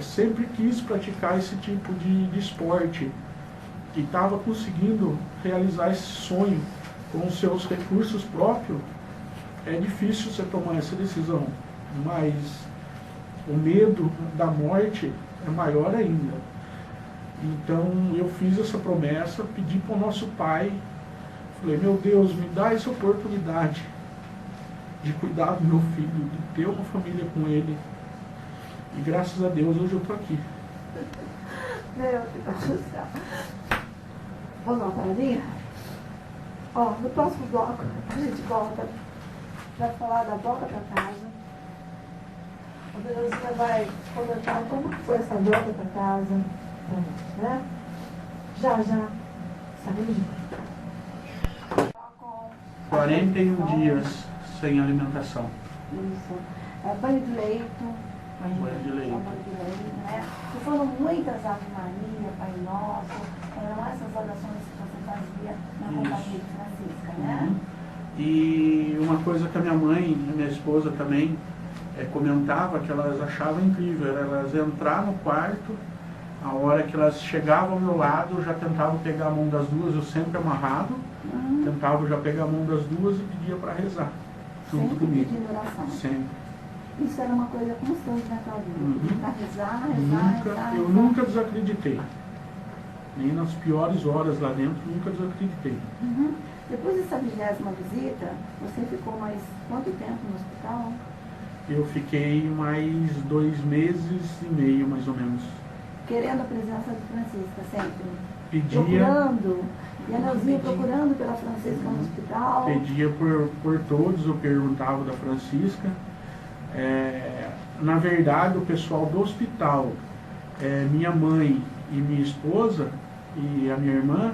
S2: sempre quis praticar esse tipo de esporte e estava conseguindo realizar esse sonho com os seus recursos próprios, é difícil você tomar essa decisão, mas o medo da morte é maior ainda. Então eu fiz essa promessa, pedi para o nosso pai, falei: meu Deus, me dá essa oportunidade de cuidar do meu filho, de ter uma família com ele. E graças a Deus hoje eu estou aqui.
S1: Meu Deus do céu. Vamos dar uma paradinha? No próximo bloco a gente volta para falar da volta para casa. A Belezinha vai comentar como foi essa volta para casa, né? Já, sabemos de
S2: 41 dias sem alimentação.
S1: Isso. Banho de leito.
S2: Banho de leito,
S1: né? E foram muitas Ave Maria, Pai Nosso, eram essas orações que você fazia na companhia de Francisca, né?
S2: E uma coisa que a minha mãe e a minha esposa também comentava, que elas achavam incrível, era elas entrar no quarto, a hora que elas chegavam ao meu lado, eu já tentava pegar a mão das duas, eu sempre amarrado, tentava já pegar a mão das duas e pedia para rezar junto
S1: sempre
S2: comigo.
S1: Pedindo oração.
S2: Sempre.
S1: Isso era uma coisa constante na tua vida, para rezar,
S2: Eu nunca desacreditei. Nem nas piores horas lá dentro, nunca desacreditei.
S1: Depois dessa 20ª visita, você ficou mais quanto tempo no hospital?
S2: Eu fiquei mais 2 meses e meio, mais ou menos.
S1: Querendo a presença de Francisca, sempre?
S2: Pedia,
S1: procurando, e a Neuzinha procurando pela Francisca no hospital?
S2: Pedia por todos, eu perguntava da Francisca. Na verdade, o pessoal do hospital, minha mãe e minha esposa e a minha irmã,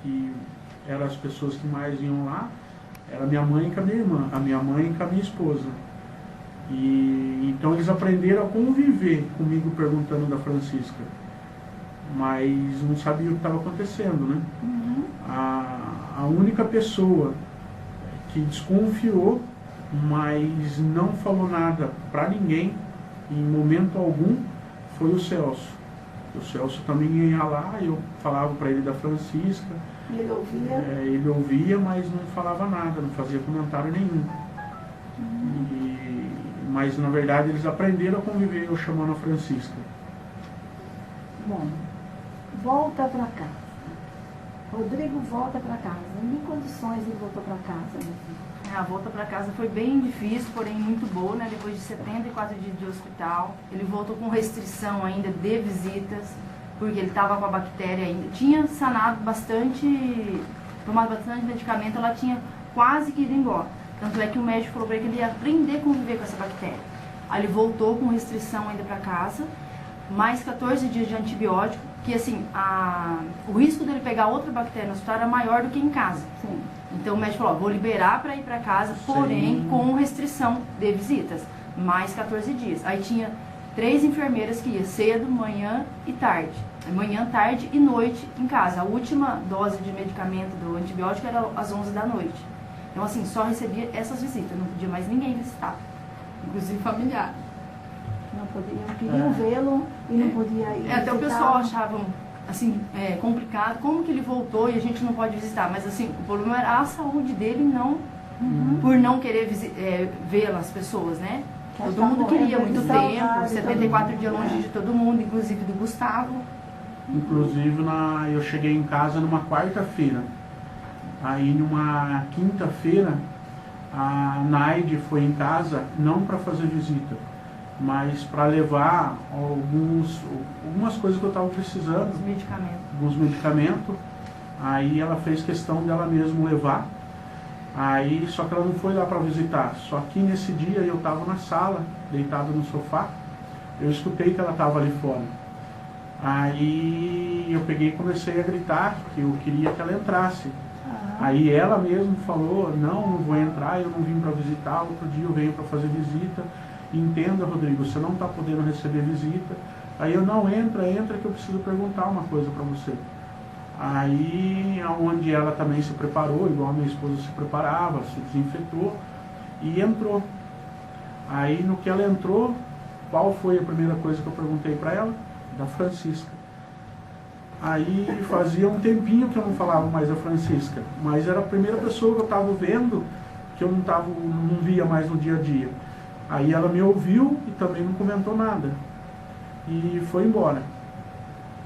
S2: que eram as pessoas que mais iam lá, era minha mãe com a minha irmã, a minha mãe com a minha esposa. E então eles aprenderam a conviver comigo perguntando da Francisca, mas não sabiam o que estava acontecendo, né? A única pessoa que desconfiou, mas não falou nada para ninguém em momento algum, foi o Celso. O Celso também ia lá, eu falava para ele da Francisca.
S1: E ele ouvia?
S2: Ele ouvia, mas não falava nada, não fazia comentário nenhum. Mas na verdade eles aprenderam a conviver, eu chamando a Francisca.
S1: Bom, volta para casa. Rodrigo volta para casa. Em que condições ele voltou para casa?
S3: A volta para casa foi bem difícil, porém muito boa, né? Depois de 74 dias de hospital. Ele voltou com restrição ainda de visitas, porque ele estava com a bactéria ainda. Tinha sanado bastante, tomado bastante medicamento, ela tinha quase que ido embora. Tanto é que o médico falou para ele que ele ia aprender a conviver com essa bactéria. Aí ele voltou com restrição ainda para casa, mais 14 dias de antibiótico, que assim, o risco dele pegar outra bactéria no hospital era maior do que em casa.
S1: Sim.
S3: Então o médico falou, vou liberar para ir para casa, porém com restrição de visitas, mais 14 dias. Aí tinha 3 enfermeiras que iam cedo, manhã e tarde. Manhã, tarde e noite em casa. A última dose de medicamento do antibiótico era às 11 da noite. Então assim, só recebia essas visitas, não podia mais ninguém visitar, inclusive familiar.
S1: Não queriam vê-lo e não podia ir.
S3: Até o pessoal achava assim, complicado, como que ele voltou e a gente não pode visitar, mas assim, o problema era a saúde dele, não por não querer vê-lo as pessoas, né? Todo mundo queria muito tempo, 74 dias longe de todo mundo, inclusive do Gustavo.
S2: Inclusive eu cheguei em casa numa quarta-feira. Aí numa quinta-feira a Naide foi em casa, não para fazer visita, mas para levar algumas coisas que eu estava precisando. Alguns medicamentos. Aí ela fez questão dela mesmo levar. Aí, só que ela não foi lá para visitar. Só que nesse dia eu estava na sala, deitado no sofá. Eu escutei que ela estava ali fora. Aí eu peguei e comecei a gritar que eu queria que ela entrasse. Aí ela mesmo falou, não vou entrar, eu não vim para visitar, outro dia eu venho para fazer visita. Entenda, Rodrigo, você não está podendo receber visita. Aí eu, não, entra que eu preciso perguntar uma coisa para você. Aí, onde ela também se preparou, igual a minha esposa se preparava, se desinfetou e entrou. Aí, no que ela entrou, qual foi a primeira coisa que eu perguntei para ela? Da Francisca. Aí, fazia um tempinho que eu não falava mais da Francisca, mas era a primeira pessoa que eu estava vendo, que eu não via mais no dia a dia. Aí ela me ouviu e também não comentou nada. E foi embora.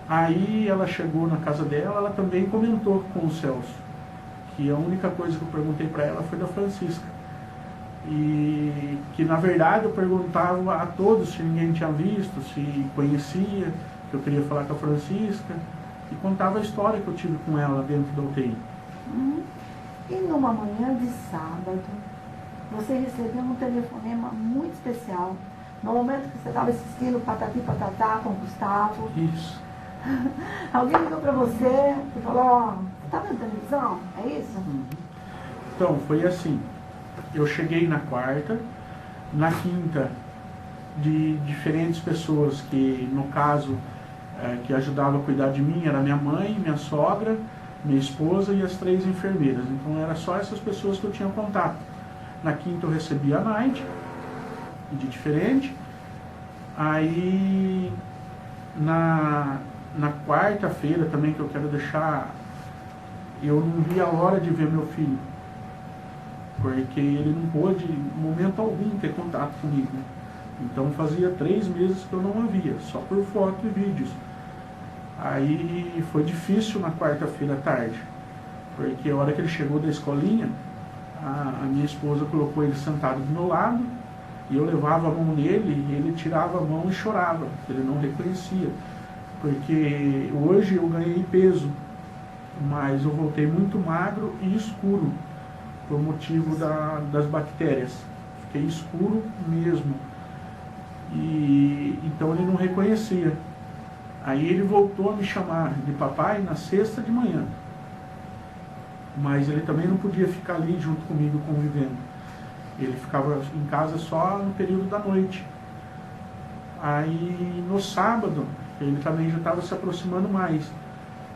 S2: Aí ela chegou na casa dela, ela também comentou com o Celso, que a única coisa que eu perguntei para ela foi da Francisca. E que na verdade eu perguntava a todos se ninguém tinha visto, se conhecia, que eu queria falar com a Francisca, e contava a história que eu tive com ela dentro da UTI.
S1: E numa manhã de sábado, você recebeu um telefonema muito especial, no momento que você estava assistindo Patati Patatá com o Gustavo.
S2: Isso.
S1: Alguém ligou para você e falou, ó, você está vendo televisão? É isso?
S2: Então, foi assim. Eu cheguei na quarta, na quinta, de diferentes pessoas que, no caso, que ajudavam a cuidar de mim, era minha mãe, minha sogra, minha esposa e as 3 enfermeiras. Então, era só essas pessoas que eu tinha contato. Na quinta eu recebi a Naide, de diferente. Aí, na quarta-feira também, que eu quero deixar, eu não vi a hora de ver meu filho, porque ele não pôde, em momento algum, ter contato comigo. Então fazia 3 meses que eu não a via, só por foto e vídeos. Aí foi difícil na quarta-feira à tarde, porque a hora que ele chegou da escolinha, a minha esposa colocou ele sentado do meu lado, e eu levava a mão nele, e ele tirava a mão e chorava, ele não reconhecia. Porque hoje eu ganhei peso, mas eu voltei muito magro e escuro, por motivo das bactérias. Fiquei escuro mesmo. E então ele não reconhecia. Aí ele voltou a me chamar de papai na sexta de manhã. Mas ele também não podia ficar ali junto comigo convivendo. Ele ficava em casa só no período da noite. Aí no sábado, ele também já estava se aproximando mais.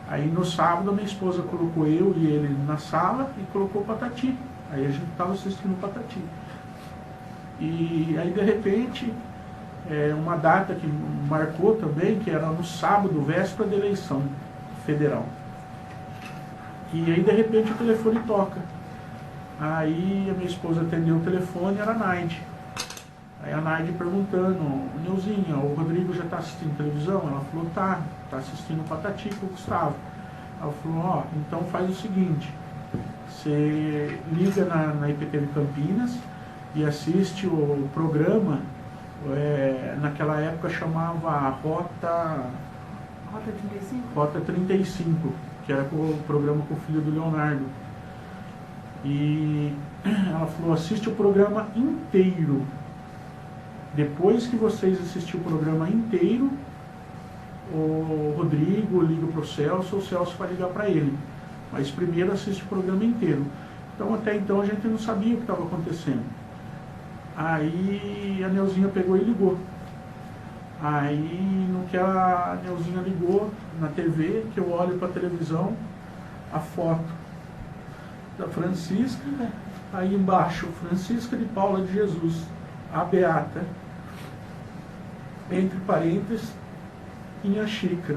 S2: Aí no sábado a minha esposa colocou eu e ele na sala e colocou o Patati. Aí a gente estava assistindo o Patati. E aí de repente, uma data que marcou também, que era no sábado, véspera da eleição federal. E aí de repente o telefone toca. Aí a minha esposa atendeu o telefone, era a Naide. Aí a Naide perguntando, Neuzinha, o Rodrigo já está assistindo televisão? Ela falou, tá assistindo o Patati com o Gustavo. Ela falou, ó, então faz o seguinte, você liga na IPTV Campinas e assiste o programa, naquela época chamava Rota
S3: 35?
S2: Rota 35, que era o programa com o filho do Leonardo. E ela falou, assiste o programa inteiro. Depois que vocês assistirem o programa inteiro, o Rodrigo liga para o Celso vai ligar para ele. Mas primeiro assiste o programa inteiro. Então até então a gente não sabia o que estava acontecendo. Aí a Neuzinha pegou e ligou. Aí no que a Neuzinha ligou na TV, que eu olho para a televisão, a foto da Francisca, aí embaixo, Francisca de Paula de Jesus, a Beata, entre parênteses, Inha Chica.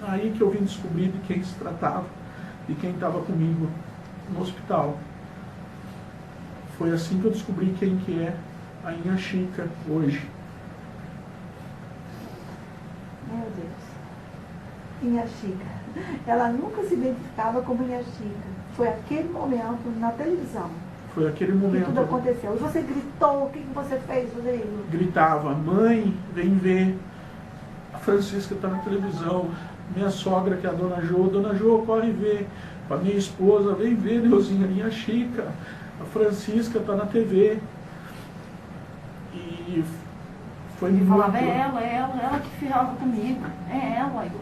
S2: Aí que eu vim descobrir de quem se tratava, de quem estava comigo no hospital. Foi assim que eu descobri quem que é a Inha Chica hoje.
S1: Meu Deus. Inha Chica. Ela nunca se identificava como Inha Chica. Foi aquele momento na televisão.
S2: Foi aquele momento
S1: que tudo aconteceu. E você gritou, o que você fez, Rodrigo?
S2: Gritava, mãe, vem ver. A Francisca está na televisão. Minha sogra, que é a Dona Jo, corre ver. A minha esposa, vem ver, Neuzinha, Inha Chica. A Francisca está na TV. E foi muito...
S3: falava, é ela que ferrava comigo. É ela, Igor.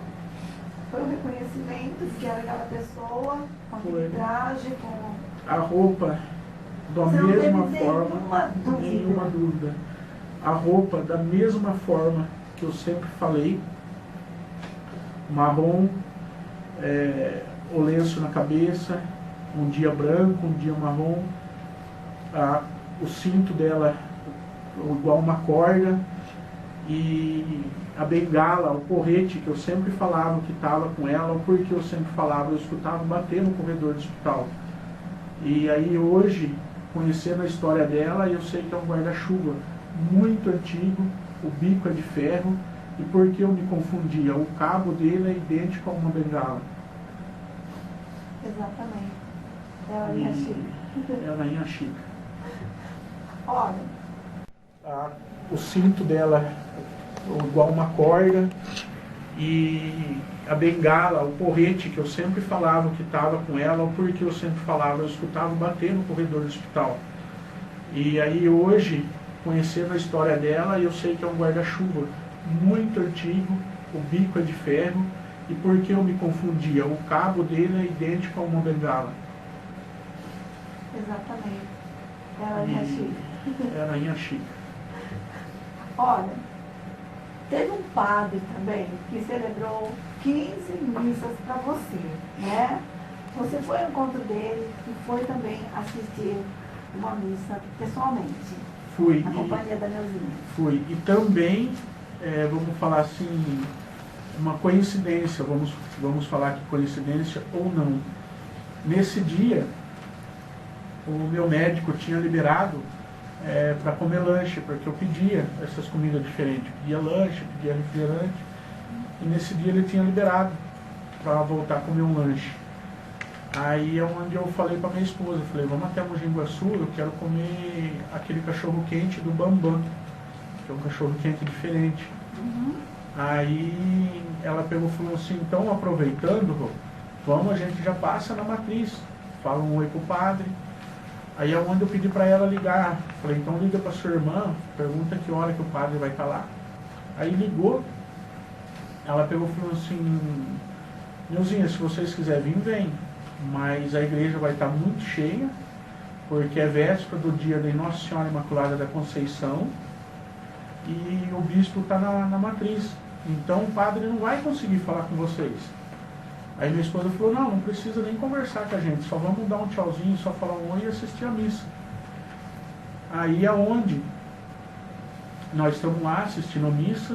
S1: Foi um reconhecimento que era aquela pessoa, com aquele traje, com...
S2: A roupa, da
S1: Você
S2: mesma
S1: não teve
S2: forma, nenhuma dúvida. A roupa, da mesma forma que eu sempre falei, marrom, o lenço na cabeça, um dia branco, um dia marrom, o cinto dela igual uma corda, e a bengala, o porrete que eu sempre falava que estava com ela, o porquê eu sempre falava, eu escutava bater no corredor do hospital. E aí hoje, conhecendo a história dela, eu sei que é um guarda-chuva muito antigo, o bico é de ferro, e por que eu me confundia? O cabo dele é idêntico a uma bengala.
S1: Exatamente. Ela é Inha Chica.
S2: Ela é Inha Chica.
S1: Olha.
S2: O cinto dela igual uma corda, e a bengala, o porrete que eu sempre falava que estava com ela, o porquê eu sempre falava, eu escutava bater no corredor do hospital. E aí hoje, conhecendo a história dela, eu sei que é um guarda-chuva muito antigo, o bico é de ferro, e por que eu me confundia? O cabo dele é idêntico a uma bengala.
S1: Exatamente. Ela é Inha Chica.
S2: Ela é Inha Chica.
S1: Olha, teve um padre também que celebrou 15 missas para você, né? Você foi ao encontro dele e foi também assistir uma missa pessoalmente.
S2: Fui.
S1: Na companhia da Neuzinha.
S2: Fui. E também, vamos falar assim, uma coincidência, vamos falar que coincidência ou não. Nesse dia, o meu médico tinha liberado para comer lanche, porque eu pedia essas comidas diferentes, pedia lanche, pedia refrigerante, e nesse dia ele tinha liberado para voltar a comer um lanche. Aí é onde eu falei para minha esposa, falei, vamos até Mogi Guaçu, eu quero comer aquele cachorro quente do Bambam, que é um cachorro quente diferente. Aí ela pegou e falou assim, então aproveitando, vamos, a gente já passa na matriz, fala um oi pro padre. Aí é onde eu pedi para ela ligar. Falei, então liga para sua irmã, pergunta que hora que o padre vai estar lá. Aí ligou, ela pegou e falou assim, Neuzinha, se vocês quiserem vir, vem. Mas a igreja vai estar muito cheia, porque é véspera do dia de Nossa Senhora Imaculada da Conceição, e o bispo está na matriz. Então o padre não vai conseguir falar com vocês. Aí minha esposa falou, não precisa nem conversar com a gente, só vamos dar um tchauzinho, só falar um oi e assistir a missa. Aí é onde nós estamos lá assistindo a missa,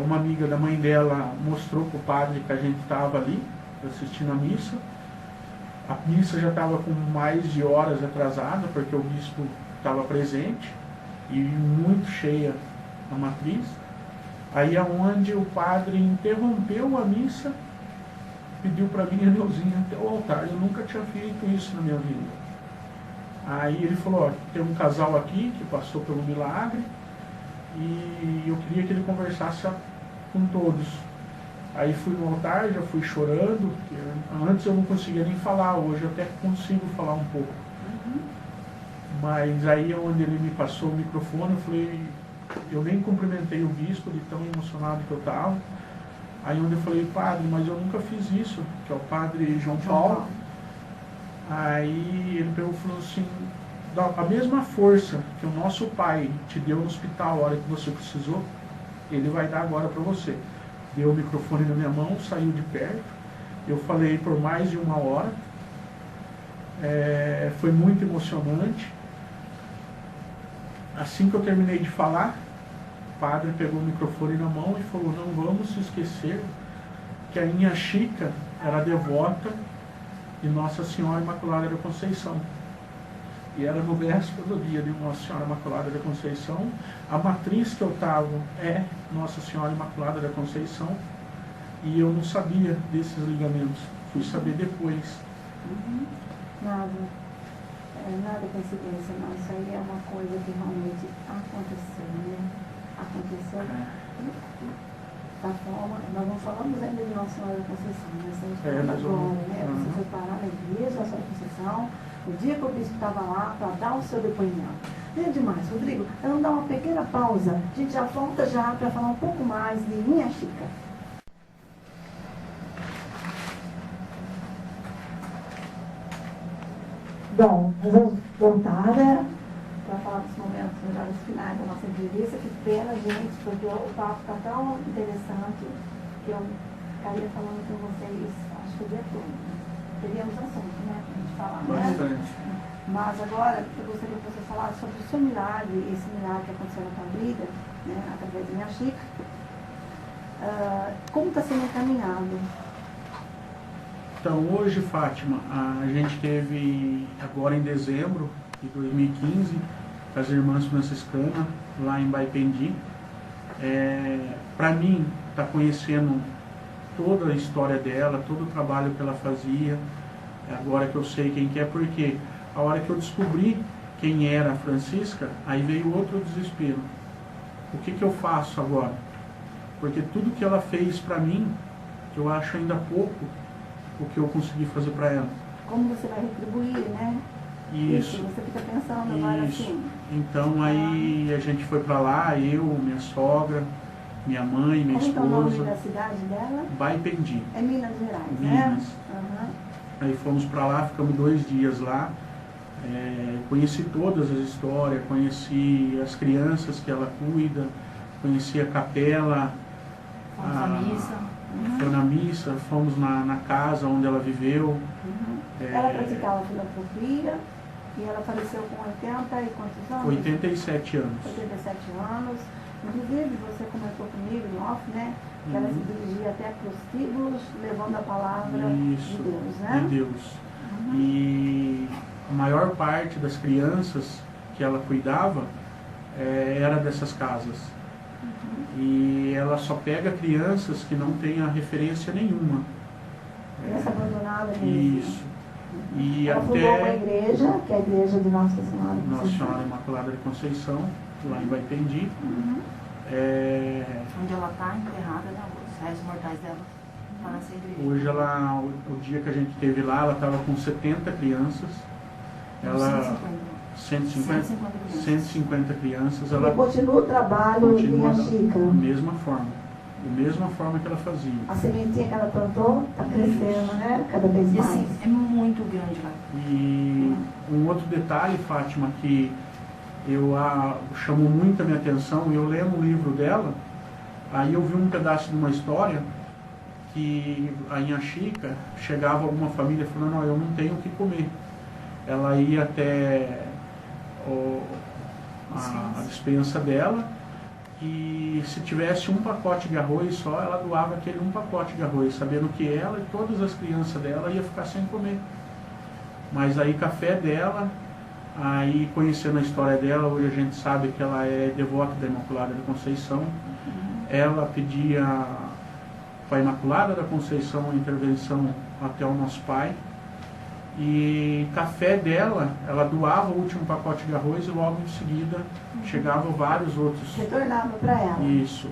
S2: uma amiga da mãe dela mostrou para o padre que a gente estava ali, assistindo a missa. A missa já estava com mais de horas atrasada, porque o bispo estava presente, e muito cheia a matriz. Aí é onde o padre interrompeu a missa, pediu para mim a Neuzinha até o altar. Eu nunca tinha feito isso na minha vida. Aí ele falou, tem um casal aqui que passou pelo milagre e eu queria que ele conversasse com todos. Aí fui no altar, já fui chorando, porque antes eu não conseguia nem falar, hoje eu até consigo falar um pouco. Mas aí onde ele me passou o microfone, eu falei, eu nem cumprimentei o bispo de tão emocionado que eu estava. Aí onde eu falei, padre, mas eu nunca fiz isso, que é o padre João Paulo. Aí ele pegou e falou assim, a mesma força que o nosso pai te deu no hospital a hora que você precisou, ele vai dar agora para você. Deu o microfone na minha mão, saiu de perto, eu falei por mais de 1 hora, foi muito emocionante. Assim que eu terminei de falar, o padre pegou o microfone na mão e falou, não vamos se esquecer que a Inha Chica era devota de Nossa Senhora Imaculada da Conceição. E era no véspera do dia de Nossa Senhora Imaculada da Conceição. A matriz que eu estava é Nossa Senhora Imaculada da Conceição. E eu não sabia desses ligamentos. Fui saber depois.
S1: Nada coincidência, não. Isso aí é uma coisa que realmente aconteceu, né? Aconteceu da forma. Nós não falamos ainda de Nossa Senhora da Conceição, nós estamos falando agora, né? Você foi parar na igreja da Senhora Conceição, o dia que o bispo estava lá para dar o seu depoimento. Não é demais, Rodrigo. Vamos dar uma pequena pausa. A gente já volta já para falar um pouco mais de Inha Chica. Bom, nós vamos voltar, né, para falar dos momentos melhores finais da nossa entrevista. Que pena, gente, porque o papo está tão interessante que eu ficaria falando com vocês, acho que o dia todo. Teríamos assunto, né, para a gente falar.
S2: Bastante.
S1: Né? Mas agora, eu gostaria que você falasse sobre o seu milagre, esse milagre que aconteceu na tua vida, né, através da Inha Chica. Como está sendo encaminhado?
S2: Então, hoje, Fátima, a gente teve, agora em dezembro de 2015, as Irmãs Franciscanas, lá em Baipendi. Para mim, tá conhecendo toda a história dela, todo o trabalho que ela fazia, agora que eu sei quem que é, porque a hora que eu descobri quem era a Francisca, aí veio outro desespero. O que eu faço agora? Porque tudo que ela fez para mim, eu acho ainda pouco o que eu consegui fazer para ela.
S1: Como você vai retribuir, né?
S2: Isso.
S1: Você fica pensando agora assim.
S2: Então aí a gente foi para lá, eu, minha sogra, minha mãe, minha esposa.
S1: Como é o nome da cidade dela?
S2: Baipendi.
S1: É Minas Gerais,
S2: Minas.
S1: né?
S2: Aí fomos para lá, ficamos 2 dias lá. Conheci todas as histórias, conheci as crianças que ela cuida, conheci a capela.
S3: Fomos à missa.
S2: Foi na missa, fomos na casa onde ela viveu.
S1: Ela praticava filantropia e ela faleceu com 80 e quantos anos?
S2: 87 anos.
S1: 87 anos. Inclusive, você comentou comigo em off, né? Que ela se dirigia até para os tribos, levando a palavra de Deus, né?
S2: De Deus. E a maior parte das crianças que ela cuidava era dessas casas. E ela só pega crianças que não tenham referência nenhuma.
S1: Criança abandonada mesmo.
S2: Isso. E
S1: ela fundou uma igreja, que é a igreja de Nossa Senhora.
S2: Nossa Senhora Imaculada de Conceição, lá em Baipendi.
S3: Onde ela está enterrada, né? Os restos mortais dela está nessa igreja.
S2: Hoje ela, o dia que a gente esteve lá, ela estava com 70 crianças. Ela 150 crianças. Ela
S1: continua o trabalho de Inha Chica.
S2: Da mesma forma que ela fazia.
S1: A sementinha que ela plantou está crescendo, né? Cada vez mais.
S3: E assim, é muito grande lá.
S2: E um outro detalhe, Fátima, que chamou muito a minha atenção, eu lendo o livro dela, aí eu vi um pedaço de uma história que a Inha Chica chegava alguma família falando, não, eu não tenho o que comer. Ela ia até a despensa dela e se tivesse um pacote de arroz só, ela doava aquele um pacote de arroz, sabendo que ela e todas as crianças dela ia ficar sem comer. Mas aí café dela, aí conhecendo a história dela, hoje a gente sabe que ela é devota da Imaculada da Conceição. Ela pedia para a Imaculada da Conceição a intervenção até o nosso Pai. E café dela, ela doava o último pacote de arroz e logo em seguida chegavam vários outros.
S1: Retornava para ela.
S2: Isso.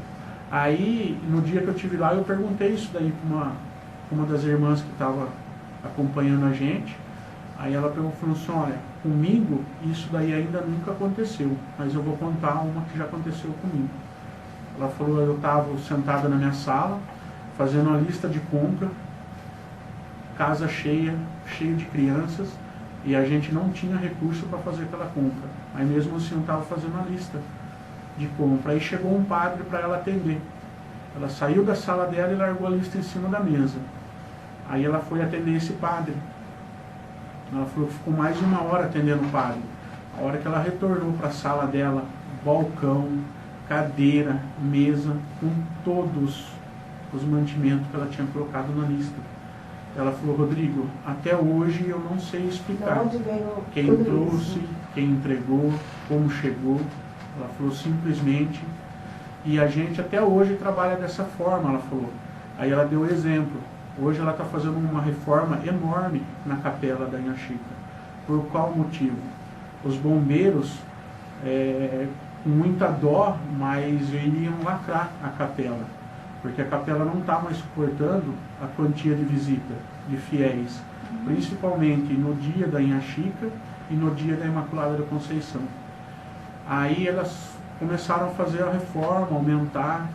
S2: Aí, no dia que eu estive lá, eu perguntei isso daí para uma das irmãs que estava acompanhando a gente. Aí ela falou assim, olha, comigo isso daí ainda nunca aconteceu, mas eu vou contar uma que já aconteceu comigo. Ela falou, eu estava sentada na minha sala, fazendo a lista de compra, casa cheia de crianças, e a gente não tinha recurso para fazer aquela compra. Aí mesmo assim eu estava fazendo a lista de compra. Aí chegou um padre para ela atender. Ela saiu da sala dela e largou a lista em cima da mesa. Aí ela foi atender esse padre. Ela falou que ficou mais de 1 hora atendendo o padre. A hora que ela retornou para a sala dela, balcão, cadeira, mesa, com todos os mantimentos que ela tinha colocado na lista. Ela falou, Rodrigo, até hoje eu não sei explicar quem trouxe, quem entregou, como chegou. Ela falou simplesmente, e a gente até hoje trabalha dessa forma, ela falou. Aí ela deu exemplo. Hoje ela está fazendo uma reforma enorme na capela da Inhaxica. Por qual motivo? Os bombeiros, com muita dó, mas iriam lacrar a capela. Porque a capela não está mais suportando a quantia de visita de fiéis. Principalmente no dia da Inhaxica e no dia da Imaculada da Conceição. Aí elas começaram a fazer a reforma, aumentar.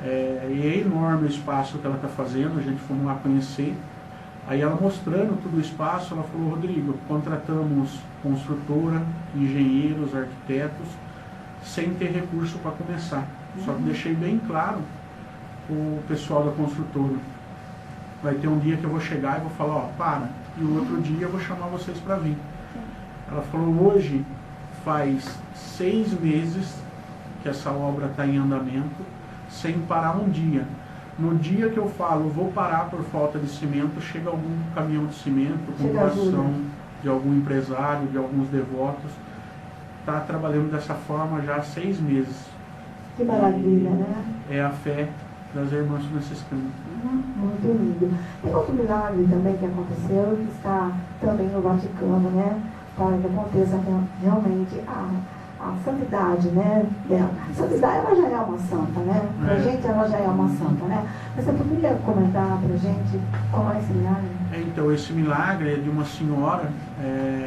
S2: E é enorme o espaço que ela está fazendo, a gente foi lá conhecer. Aí ela mostrando todo o espaço, ela falou, Rodrigo, contratamos construtora, engenheiros, arquitetos, sem ter recurso para começar. Só que deixei bem claro o pessoal da construtora. Vai ter um dia que eu vou chegar e vou falar, ó, para, e o outro dia eu vou chamar vocês para vir. Ela falou, hoje faz 6 meses que essa obra está em andamento, sem parar um dia. No dia que eu falo, vou parar por falta de cimento, chega algum caminhão de cimento, com doação de algum empresário, de alguns devotos. Está trabalhando dessa forma já há 6 meses.
S1: Que maravilha, né?
S2: É a fé das irmãs franciscanas.
S1: Muito lindo. Tem outro milagre também que aconteceu, que está também no Vaticano, né? Para que aconteça realmente a santidade, né, dela. A santidade, ela já é uma santa, né? Pra gente, ela já é uma santa, né? Mas você poderia comentar pra gente qual é esse milagre?
S2: Então, esse milagre é de uma senhora,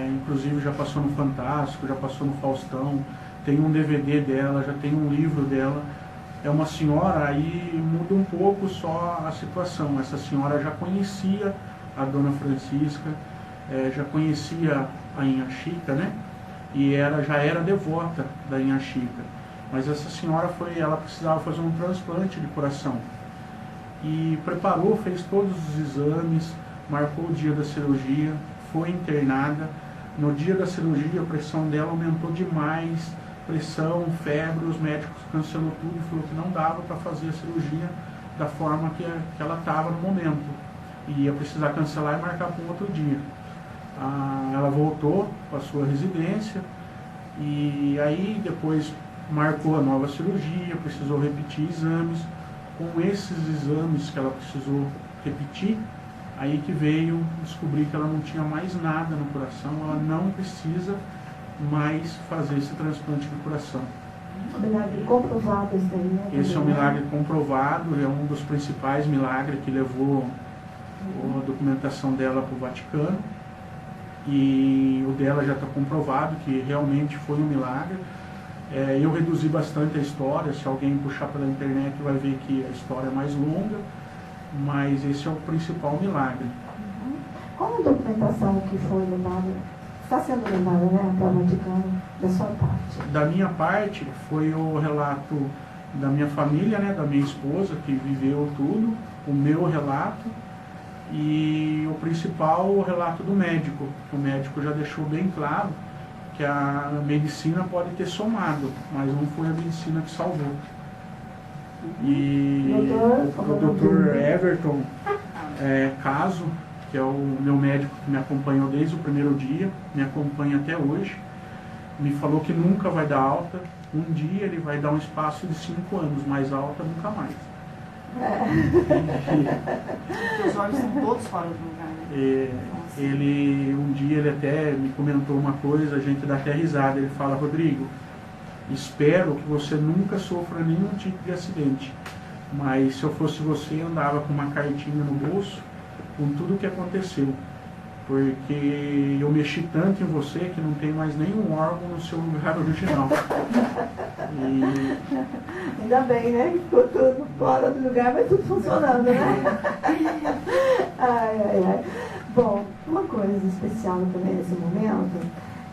S2: inclusive já passou no Fantástico, já passou no Faustão, tem um DVD dela, já tem um livro dela. É uma senhora, aí muda um pouco só a situação. Essa senhora já conhecia a Dona Francisca, já conhecia a Inhaxica, né? E já era devota da Inhaxica. Mas essa senhora ela precisava fazer um transplante de coração. E preparou, fez todos os exames, marcou o dia da cirurgia, foi internada. No dia da cirurgia a pressão dela aumentou demais, pressão, febre, os médicos cancelou tudo e falou que não dava para fazer a cirurgia da forma que ela estava no momento. E ia precisar cancelar e marcar para um outro dia. Ela voltou para a sua residência e aí depois marcou a nova cirurgia, precisou repetir exames. Com esses exames que ela precisou repetir, aí que veio descobrir que ela não tinha mais nada no coração, ela não precisa mais fazer esse transplante de coração.
S1: Um milagre comprovado esse aí, né?
S2: Esse é um milagre comprovado, é um dos principais milagres que levou a documentação dela para o Vaticano. E o dela já está comprovado que realmente foi um milagre. Eu reduzi bastante a história, se alguém puxar pela internet vai ver que a história é mais longa, mas esse é o principal milagre.
S1: Qual a documentação que foi levada, está sendo levada, né, para o Vaticano, da sua parte? Da
S2: minha parte, foi o relato da minha família, né, da minha esposa, que viveu tudo, o meu relato, e o principal, o relato do médico. O médico já deixou bem claro que a medicina pode ter somado, mas não foi a medicina que salvou. E o Dr. Everton Caso, que é o meu médico que me acompanhou desde o primeiro dia, me acompanha até hoje, me falou que nunca vai dar alta. Um dia ele vai dar um espaço de 5 anos, mas alta nunca mais.
S3: Os olhos são todos fora do lugar, né?
S2: Um dia ele até me comentou uma coisa, a gente dá até risada. Ele fala, Rodrigo, espero que você nunca sofra nenhum tipo de acidente, Mas se eu fosse você, andava com uma cartinha no bolso, com tudo o que aconteceu. Porque eu mexi tanto em você que não tem mais nenhum órgão no seu lugar original. E...
S1: Ainda bem, né? Que ficou tudo fora do lugar, mas tudo funcionando, né? Ai, ai, ai. Bom, uma coisa especial também nesse momento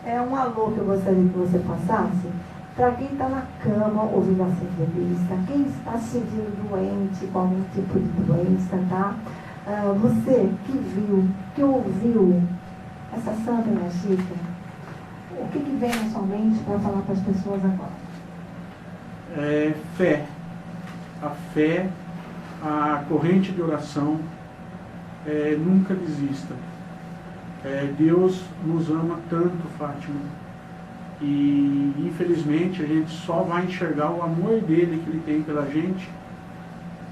S1: é um alô que eu gostaria que você passasse para quem está na cama ouvindo essa entrevista, quem está se sentindo doente com algum tipo de doença, tá? Você que viu, que ouviu essa Santa Minha Chica, o que vem na sua mente para falar para as pessoas agora?
S2: Fé. A fé, a corrente de oração, nunca desista. Deus nos ama tanto, Fátima, e infelizmente a gente só vai enxergar o amor dele que ele tem pela gente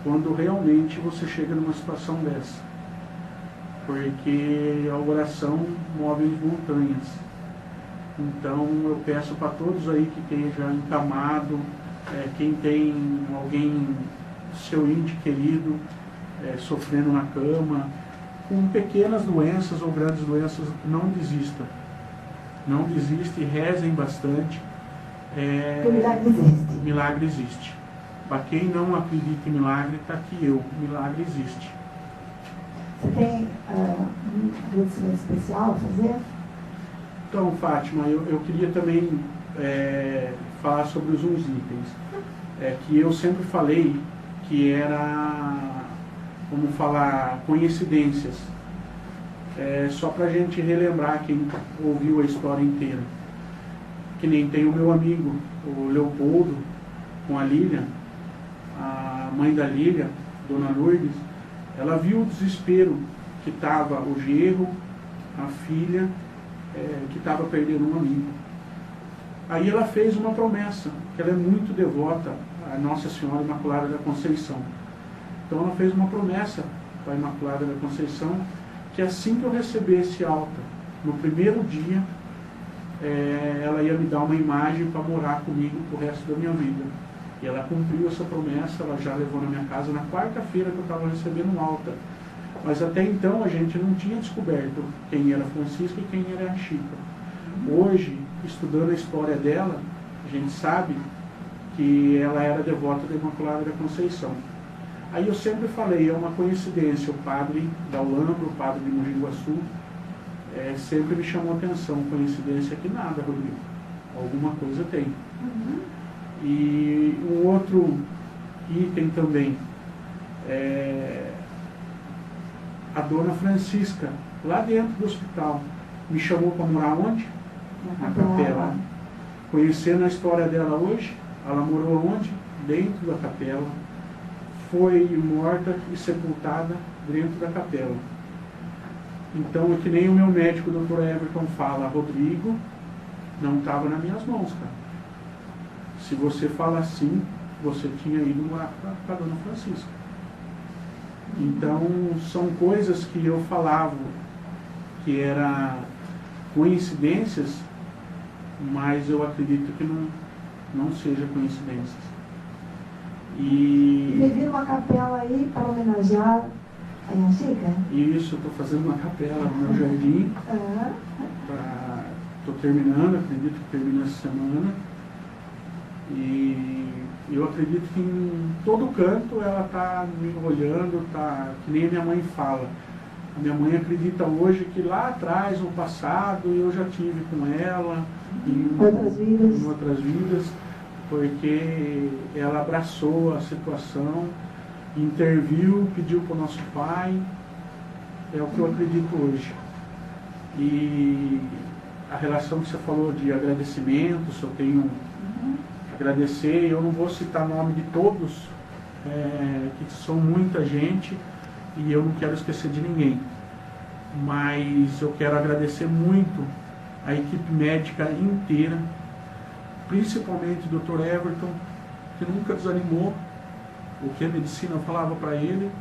S2: quando realmente você chega numa situação dessa, porque a oração move as montanhas. Então eu peço para todos aí que esteja encamado, quem tem alguém, seu ente querido, sofrendo na cama, com pequenas doenças ou grandes doenças, não desista. Não desista e rezem bastante.
S1: O milagre existe.
S2: Milagre existe. Para quem não acredita em milagre, está aqui eu. Milagre existe.
S1: Você tem um agradecimento especial a fazer?
S2: Então, Fátima, eu queria também falar sobre uns itens. Que eu sempre falei que era, vamos falar, coincidências. Só para a gente relembrar quem ouviu a história inteira. Que nem tem o meu amigo, o Leopoldo, com a Lília, a mãe da Lília, Dona Lourdes, ela viu o desespero que estava o genro, a filha, que estava perdendo um amigo. Aí ela fez uma promessa, que ela é muito devota à Nossa Senhora Imaculada da Conceição. Então ela fez uma promessa para a Imaculada da Conceição, que assim que eu recebesse alta, no primeiro dia, ela ia me dar uma imagem para morar comigo pro resto da minha vida. E ela cumpriu essa promessa, ela já levou na minha casa na quarta-feira que eu estava recebendo alta. Mas até então a gente não tinha descoberto quem era Francisca e quem era a Chica. Hoje, estudando a história dela, a gente sabe que ela era devota da Imaculada da Conceição. Aí eu sempre falei, é uma coincidência, o padre da Olambra, o padre de Mogi Guaçu, sempre me chamou a atenção, coincidência que nada, Rodrigo, alguma coisa tem. E um outro item também, a dona Francisca, lá dentro do hospital, me chamou para morar onde? Na capela. Conhecendo a história dela hoje, ela morou onde? Dentro da capela. Foi morta e sepultada dentro da capela. Então, é que nem o meu médico, o Dr. Everton, fala, Rodrigo, não estava nas minhas mãos, cara. Se você fala assim, você tinha ido morar para a Dona Francisca. Então, são coisas que eu falava que eram coincidências, mas eu acredito que não seja coincidências.
S1: E viver uma capela aí para homenagear a Minha Chica?
S2: Isso, estou fazendo uma capela no meu jardim. Estou terminando, acredito que termina essa semana. E eu acredito que em todo canto ela está me olhando, que nem a minha mãe fala. A minha mãe acredita hoje que lá atrás, no passado, eu já tive com ela, em outras vidas, porque ela abraçou a situação, interviu, pediu para o nosso pai, é o que eu acredito hoje. E a relação que você falou de agradecimento, se eu tenho agradecer, eu não vou citar nome de todos, que são muita gente, e eu não quero esquecer de ninguém. Mas eu quero agradecer muito a equipe médica inteira, principalmente o Dr. Everton, que nunca desanimou o que a medicina falava para ele,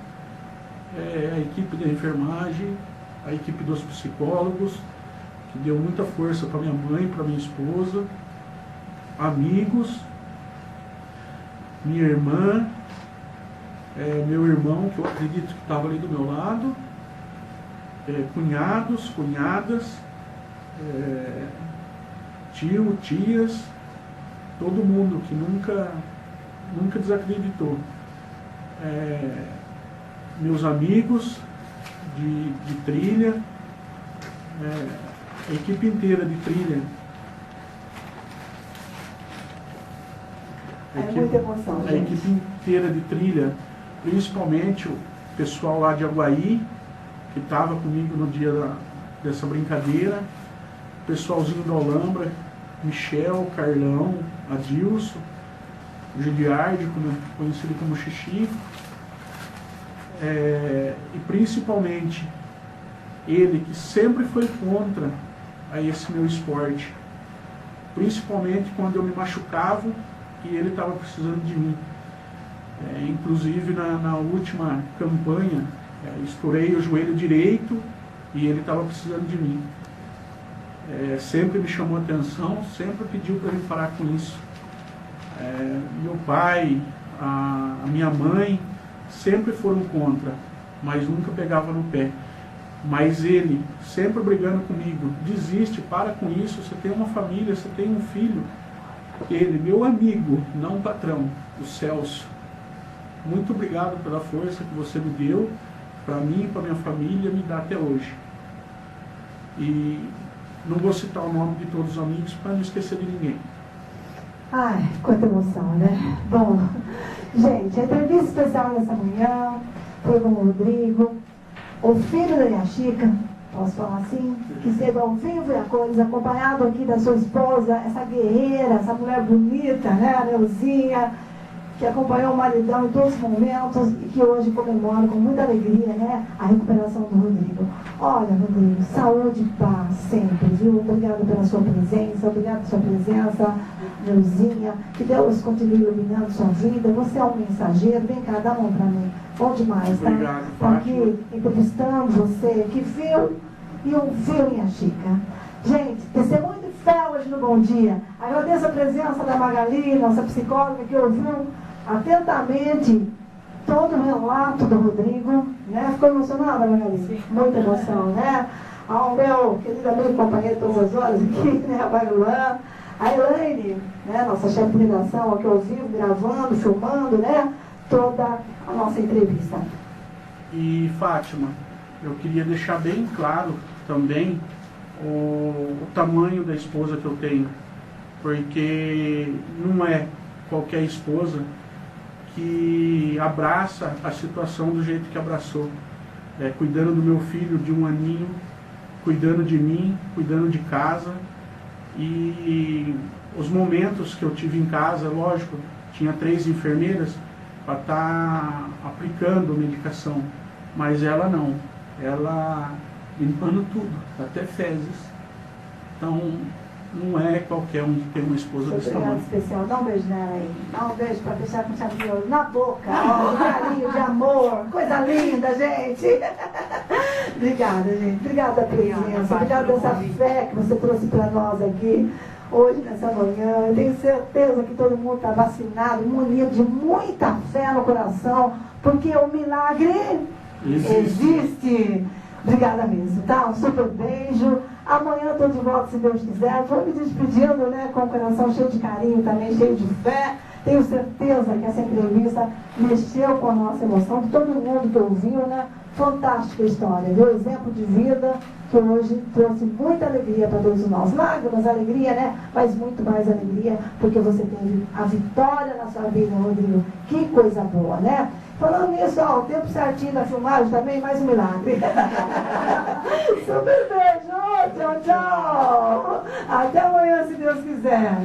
S2: a equipe da enfermagem, a equipe dos psicólogos, que deu muita força para minha mãe, para minha esposa, amigos, minha irmã,
S4: meu irmão, que eu acredito que estava ali do meu lado, cunhados, cunhadas, tio, tias, todo mundo que nunca desacreditou. Meus amigos de trilha, a equipe inteira de trilha.
S1: Muita emoção,
S4: a equipe inteira de trilha, principalmente o pessoal lá de Aguaí, que estava comigo no dia dessa brincadeira, o pessoalzinho da Olambra, Michel, Carlão, Adilson, Giliardi, conhecido como Xixi, e principalmente ele que sempre foi contra a esse meu esporte, principalmente quando eu me machucava e ele estava precisando de mim. Inclusive na última campanha, estourei o joelho direito e ele estava precisando de mim. Sempre me chamou a atenção, sempre pediu para eu parar com isso. Meu pai, a minha mãe, sempre foram contra, mas nunca pegava no pé. Mas ele, sempre brigando comigo, desiste, para com isso, você tem uma família, você tem um filho. Ele, meu amigo, não patrão, o Celso, muito obrigado pela força que você me deu, para mim e para minha família, me dá até hoje. E não vou citar o nome de todos os amigos para não esquecer de ninguém.
S1: Ai, quanta emoção, né? Bom, gente, a entrevista especial nessa manhã foi com o Rodrigo, o filho da minha Chica, posso falar assim, que esteve ao vivo e a cores, acompanhado aqui da sua esposa, essa guerreira, essa mulher bonita, né, a Neuzinha, que acompanhou o maridão em todos os momentos e que hoje comemora com muita alegria, né, a recuperação do Rodrigo. Olha, Rodrigo, saúde e paz sempre, viu? Obrigado pela sua presença, obrigado pela sua presença, Neuzinha, que Deus continue iluminando sua vida. Você é um mensageiro, vem cá, dá a mão pra mim. Bom demais, tá?
S4: Obrigado,
S1: Tô aqui entrevistando você, que viu e ouviu minha Chica. Gente, testemunho de fé hoje no Bom Dia. Agradeço a presença da Magali, nossa psicóloga, que ouviu atentamente todo o relato do Rodrigo, né? Ficou emocionada, Magali? Sim. Muita emoção, né? Ao meu querido amigo, companheiro todas as horas aqui, né? A Bagulan, a Elaine, né? Nossa chefe de redação aqui ao vivo, gravando, filmando, né? Toda a nossa entrevista.
S2: E Fátima, eu queria deixar bem claro também o tamanho da esposa que eu tenho, porque não é qualquer esposa que abraça a situação do jeito que abraçou, cuidando do meu filho de 1 aninho, cuidando de mim, cuidando de casa. E os momentos que eu tive em casa, lógico, tinha 3 enfermeiras para estar aplicando medicação, mas ela não, ela limpando tudo, até fezes. Então não é qualquer um que tem uma esposa desse tamanho.
S1: Especial, dá um beijo nela aí, dá um beijo para deixar com chave de ouro na boca, ó, um carinho de amor, coisa linda, gente. Obrigada, gente, obrigada pela presença, obrigada dessa fé que você trouxe para nós aqui hoje, nessa manhã. Eu tenho certeza que todo mundo está vacinado, munido de muita fé no coração, porque o milagre existe. Obrigada mesmo, tá? Um super beijo. Amanhã estou de volta, se Deus quiser. Vou me despedindo, né? Com o coração cheio de carinho, também cheio de fé. Tenho certeza que essa entrevista mexeu com a nossa emoção, de todo mundo que ouviu, né? Fantástica história, viu? Exemplo de vida que hoje trouxe muita alegria para todos nós. Lágrimas, alegria, né? Mas muito mais alegria, porque você teve a vitória na sua vida, Rodrigo. Que coisa boa, né? Falando nisso, ó, o tempo certinho da filmagem também, mais um milagre. Super beijo, tchau, tchau. Até amanhã, se Deus quiser.